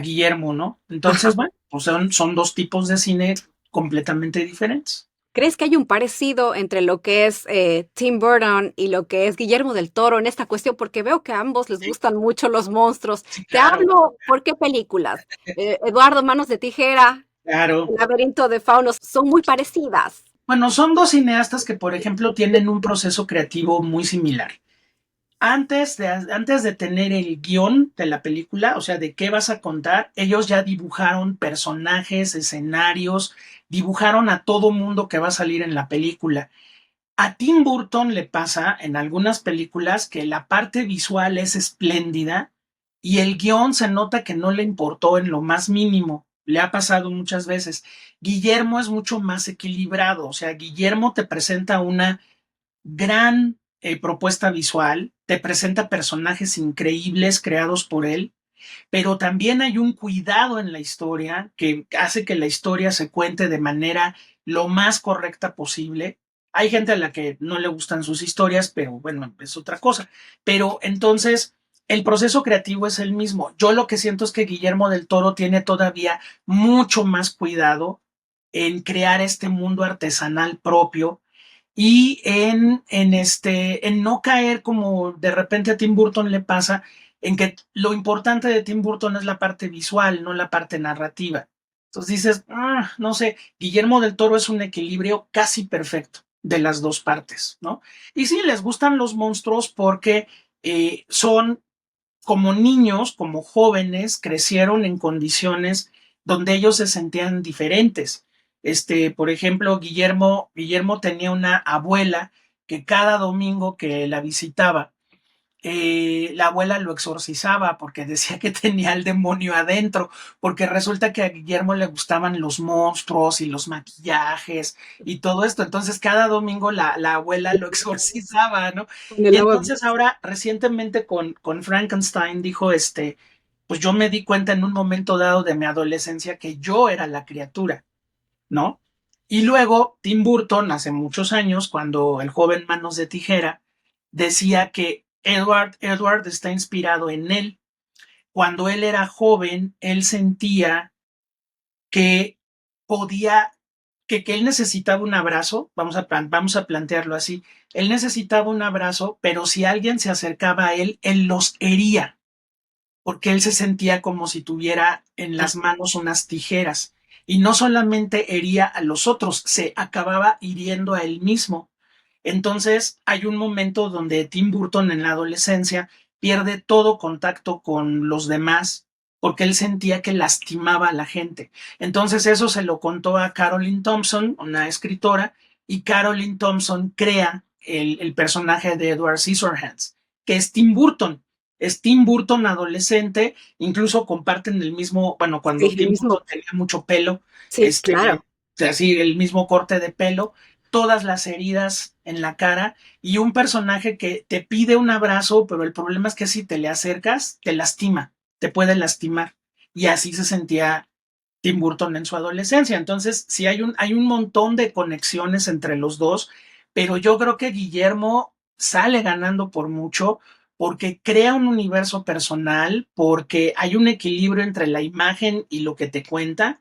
Guillermo, ¿no? Ajá. Entonces, bueno, pues son dos tipos de cine completamente diferentes. ¿Crees que hay un parecido entre lo que es Tim Burton y lo que es Guillermo del Toro en esta cuestión? Porque veo que a ambos les Sí, gustan mucho los monstruos. sí, Te claro, hablo, ¿por qué películas? Eduardo, Manos de Tijera, claro. El laberinto de faunos, son muy parecidas. Bueno, son dos cineastas que, por ejemplo, tienen un proceso creativo muy similar. Antes de tener el guión de la película, o sea, de qué vas a contar, ellos ya dibujaron personajes, escenarios, dibujaron a todo mundo que va a salir en la película. A Tim Burton le pasa en algunas películas que la parte visual es espléndida y el guión se nota que no le importó en lo más mínimo. Le ha pasado muchas veces. Guillermo es mucho más equilibrado, o sea, Guillermo te presenta una gran propuesta visual, te presenta personajes increíbles creados por él, pero también hay un cuidado en la historia que hace que la historia se cuente de manera lo más correcta posible. Hay gente a la que no le gustan sus historias, pero bueno, es otra cosa. Pero entonces, el proceso creativo es el mismo. Yo lo que siento es que Guillermo del Toro tiene todavía mucho más cuidado en crear este mundo artesanal propio y en no caer como de repente a Tim Burton le pasa, en que lo importante de Tim Burton es la parte visual, no la parte narrativa. Entonces dices, no sé, Guillermo del Toro es un equilibrio casi perfecto de las dos partes, ¿no? Y sí, les gustan los monstruos porque son como niños, como jóvenes, crecieron en condiciones donde ellos se sentían diferentes. Por ejemplo, Guillermo tenía una abuela que cada domingo que la visitaba, la abuela lo exorcizaba porque decía que tenía el demonio adentro, porque resulta que a Guillermo le gustaban los monstruos y los maquillajes y todo esto. Entonces cada domingo la abuela lo exorcizaba, ¿no? Con Y el agua. entonces ahora recientemente con Frankenstein dijo, pues yo me di cuenta en un momento dado de mi adolescencia que yo era la criatura, ¿no? Y luego Tim Burton, hace muchos años, cuando el joven Manos de Tijera, decía que Edward está inspirado en él. Cuando él era joven, él sentía que podía, que él necesitaba un abrazo, vamos a plantearlo así, él necesitaba un abrazo, pero si alguien se acercaba a él, él los hería porque él se sentía como si tuviera en las manos unas tijeras y no solamente hería a los otros, se acababa hiriendo a él mismo. Entonces hay un momento donde Tim Burton en la adolescencia pierde todo contacto con los demás porque él sentía que lastimaba a la gente. Entonces eso se lo contó a Caroline Thompson, una escritora, y Caroline Thompson crea el personaje de Edward Scissorhands, que es Tim Burton adolescente, incluso comparten el mismo, bueno, Sí, cuando el Tim mismo. Burton tenía mucho pelo, Sí, claro. así el mismo corte de pelo, todas las heridas en la cara y un personaje que te pide un abrazo, pero el problema es que si te le acercas, te lastima, te puede lastimar. Y así se sentía Tim Burton en su adolescencia. Entonces, sí hay un montón de conexiones entre los dos, pero yo creo que Guillermo sale ganando por mucho porque crea un universo personal, porque hay un equilibrio entre la imagen y lo que te cuenta,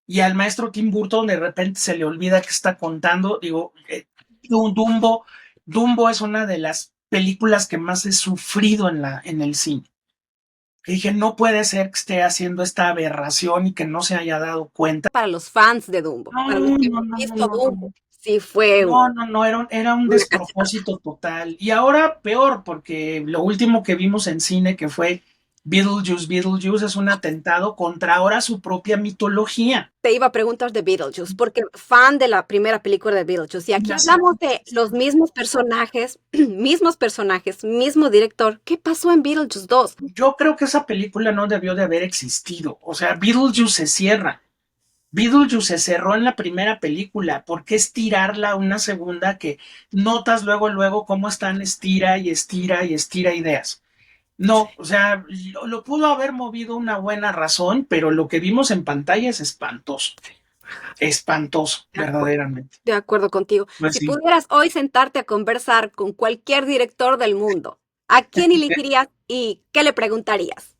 y al maestro Tim Burton de repente se le olvida que está contando. Digo, Dumbo, Dumbo es una de las películas que más he sufrido en el cine. Y dije, no puede ser que esté haciendo esta aberración y que no se haya dado cuenta. Para los fans de Dumbo, No, para los que no, hemos no, no, visto no, Dumbo, no. sí fue No, no, no, era un una cachetada. despropósito total. Y ahora peor, porque lo último que vimos en cine, que fue Beetlejuice, es un atentado contra ahora su propia mitología. Te iba a preguntar de Beetlejuice, porque fan de la primera película de Beetlejuice, y Y aquí la hablamos segunda, de los mismos personajes, mismo director. ¿Qué pasó en Beetlejuice 2? yo creo que esa película no debió de haber existido. O sea, Beetlejuice se cierra. Beetlejuice se cerró en la primera película. ¿Por qué estirarla a una segunda que notas luego cómo están estira y estira y estira ideas? No, o sea, lo pudo haber movido una buena razón, pero lo que vimos en pantalla es espantoso, verdaderamente. De acuerdo contigo. Pues Si sí, pudieras hoy sentarte a conversar con cualquier director del mundo, ¿a quién elegirías y qué le preguntarías?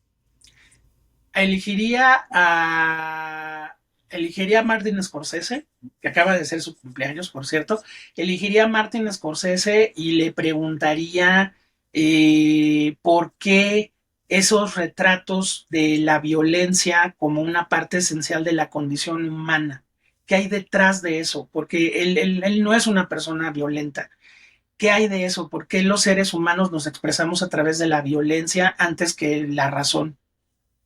elegiría a elegiría a Martin Scorsese, que acaba de ser su cumpleaños, por cierto. Elegiría a Martin Scorsese y le preguntaría por qué esos retratos de la violencia como una parte esencial de la condición humana. ¿Qué hay detrás de eso? Porque él no es una persona violenta. ¿Qué hay de eso? ¿Por qué los seres humanos nos expresamos a través de la violencia antes que la razón?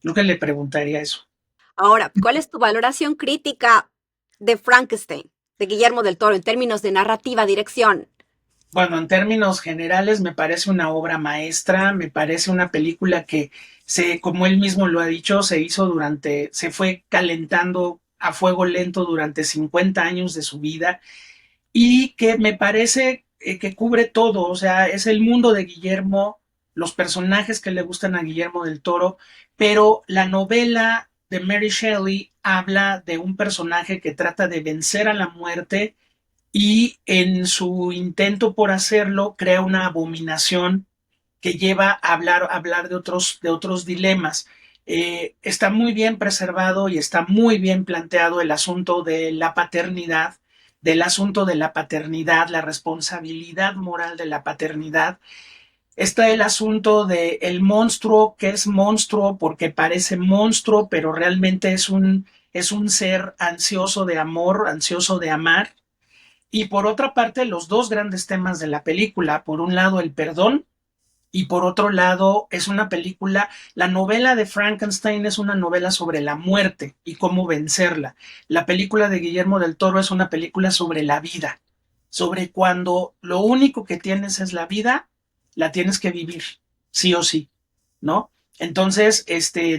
Yo que le preguntaría eso. Ahora, ¿cuál es tu valoración crítica de Frankenstein, de Guillermo del Toro, en términos de narrativa, dirección? Bueno, en términos generales me parece una obra maestra, me parece una película que como él mismo lo ha dicho, se fue calentando a fuego lento durante 50 años de su vida y que me parece que cubre todo, o sea, es el mundo de Guillermo, los personajes que le gustan a Guillermo del Toro, pero la novela de Mary Shelley habla de un personaje que trata de vencer a la muerte y en su intento por hacerlo crea una abominación que lleva a hablar de otros dilemas. Está muy bien preservado y está muy bien planteado el asunto de la paternidad, del asunto de la paternidad, la responsabilidad moral de la paternidad. Está el asunto de el monstruo, que es monstruo porque parece monstruo, pero realmente es es un ser ansioso de amor, ansioso de amar. Y por otra parte, los dos grandes temas de la película, por un lado el perdón y por otro lado es una película, la novela de Frankenstein es una novela sobre la muerte y cómo vencerla. La película de Guillermo del Toro es una película sobre la vida, sobre cuando lo único que tienes es la vida, la tienes que vivir, sí o sí, ¿no? Entonces,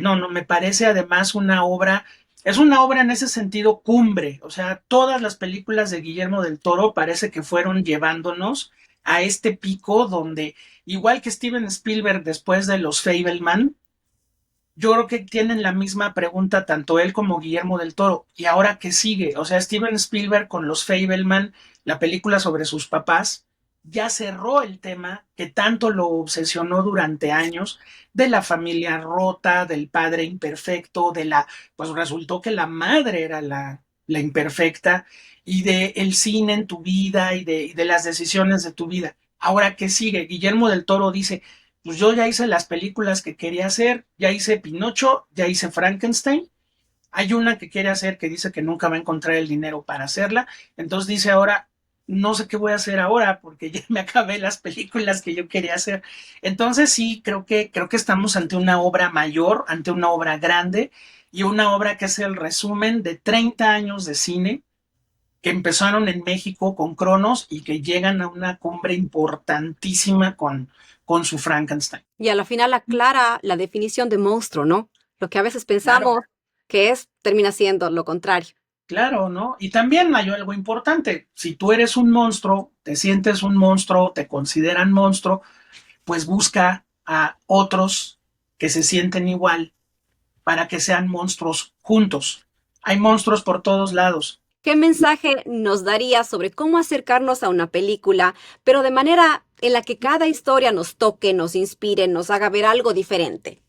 no, me parece además una obra, es una obra en ese sentido cumbre, o sea, todas las películas de Guillermo del Toro parece que fueron llevándonos a este pico donde, igual que Steven Spielberg después de los Fableman, yo creo que tienen la misma pregunta tanto él como Guillermo del Toro. ¿Y ahora qué sigue? O sea, Steven Spielberg con los Fableman, la película sobre sus papás, ya cerró el tema que tanto lo obsesionó durante años de la familia rota, del padre imperfecto, pues resultó que la madre era la imperfecta y de el cine en tu vida y de las decisiones de tu vida. Ahora, ¿qué sigue? Guillermo del Toro dice, pues yo ya hice las películas que quería hacer, ya hice Pinocho, ya hice Frankenstein. Hay una que quiere hacer que dice que nunca va a encontrar el dinero para hacerla. Entonces dice ahora, no sé qué voy a hacer ahora porque ya me acabé las películas que yo quería hacer. Entonces sí, creo que estamos ante una obra mayor, ante una obra grande y una obra que es el resumen de 30 años de cine que empezaron en México con Cronos y que llegan a una cumbre importantísima con su Frankenstein. Y a la final aclara la definición de monstruo, ¿no? Lo que a veces pensamos Claro, que es, termina siendo lo contrario. claro, ¿no? Y también hay algo importante. Si tú eres un monstruo, te sientes un monstruo, te consideran monstruo, pues busca a otros que se sienten igual para que sean monstruos juntos. Hay monstruos por todos lados. ¿Qué mensaje nos daría sobre cómo acercarnos a una película, pero de manera en la que cada historia nos toque, nos inspire, nos haga ver algo diferente?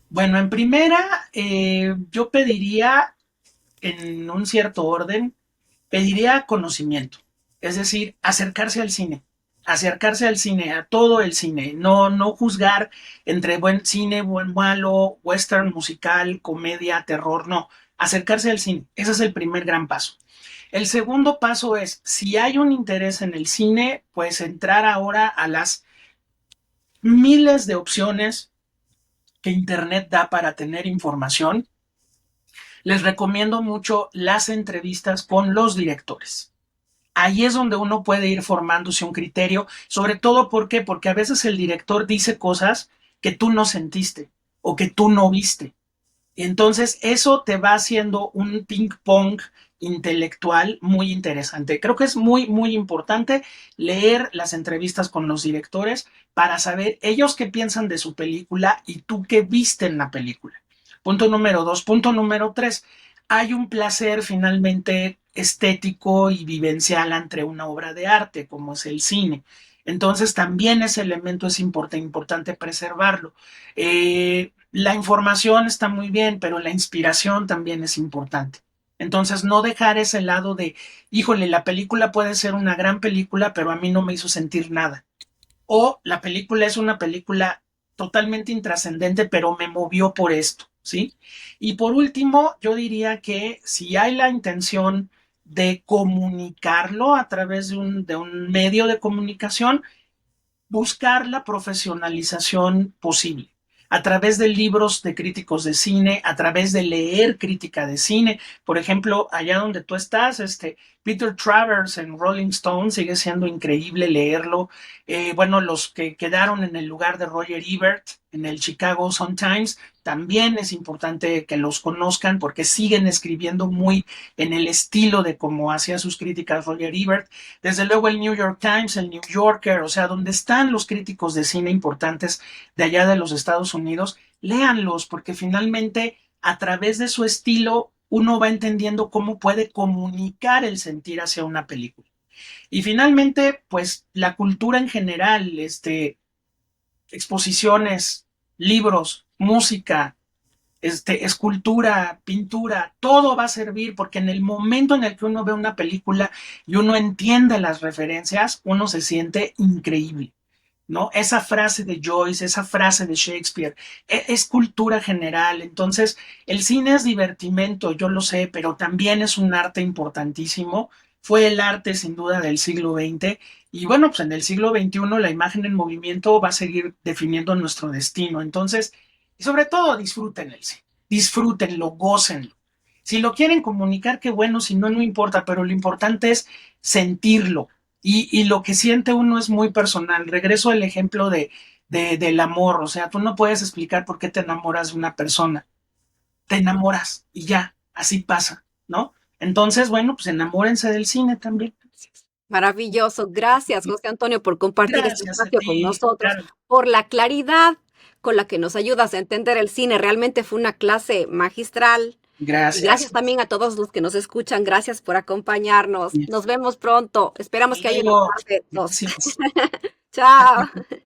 Bueno, en primera, yo pediría, en un cierto orden, pediría conocimiento, es decir, acercarse al cine, a todo el cine, no juzgar entre buen cine, buen malo, western, musical, comedia, terror, no, acercarse al cine, ese es el primer gran paso. El segundo paso es, si hay un interés en el cine, pues entrar ahora a las miles de opciones que Internet da para tener información. Les recomiendo mucho las entrevistas con los directores. Ahí es donde uno puede ir formándose un criterio, sobre todo porque a veces el director dice cosas que tú no sentiste o que tú no viste. Entonces eso te va haciendo un ping pong intelectual muy interesante. Creo que es muy importante leer las entrevistas con los directores para saber ellos qué piensan de su película y tú qué viste en la película. Punto número dos. Punto número tres. Hay un placer finalmente estético y vivencial entre una obra de arte, como es el cine. Entonces también ese elemento es importante preservarlo. La información está muy bien, pero la inspiración también es importante. Entonces no dejar ese lado de, híjole, la película puede ser una gran película, pero a mí no me hizo sentir nada. O la película es una película totalmente intrascendente, pero me movió por esto, ¿sí? Y por último, yo diría que si hay la intención de comunicarlo a través de un medio de comunicación, buscar la profesionalización posible a través de libros de críticos de cine, a través de leer crítica de cine. Por ejemplo, allá donde tú estás, Peter Travers en Rolling Stone sigue siendo increíble leerlo. Bueno, los que quedaron en el lugar de Roger Ebert en el Chicago Sun-Times, también es importante que los conozcan porque siguen escribiendo muy en el estilo de cómo hacía sus críticas Roger Ebert. Desde luego el New York Times, el New Yorker, o sea, donde están los críticos de cine importantes de allá de los Estados Unidos, léanlos porque finalmente a través de su estilo uno va entendiendo cómo puede comunicar el sentir hacia una película. Y finalmente, pues la cultura en general, exposiciones, libros, música, escultura, pintura, todo va a servir porque en el momento en el que uno ve una película y uno entiende las referencias, uno se siente increíble. ¿no? Esa frase de Joyce, esa frase de Shakespeare, es cultura general. Entonces, el cine es divertimento, yo lo sé, pero también es un arte importantísimo. Fue el arte sin duda del siglo XX y bueno, pues en el siglo XXI la imagen en movimiento va a seguir definiendo nuestro destino. Entonces, y sobre todo disfruten el cine, disfrútenlo, gócenlo. Si lo quieren comunicar, qué bueno, si no, no importa, pero lo importante es sentirlo, y lo que siente uno es muy personal. Regreso al ejemplo del amor, o sea, tú no puedes explicar por qué te enamoras de una persona, te enamoras y ya, así pasa, ¿no? Entonces, bueno, pues enamórense del cine también. Maravilloso. Gracias, José Antonio, por compartir este Gracias a espacio con ti, nosotros, claro, por la claridad con la que nos ayudas a entender el cine. Realmente fue una clase magistral. Y gracias. gracias también a todos los que nos escuchan. Gracias por acompañarnos. Hasta Nos vemos pronto. Esperamos que haya una luego, parte 2. gracias. Chao.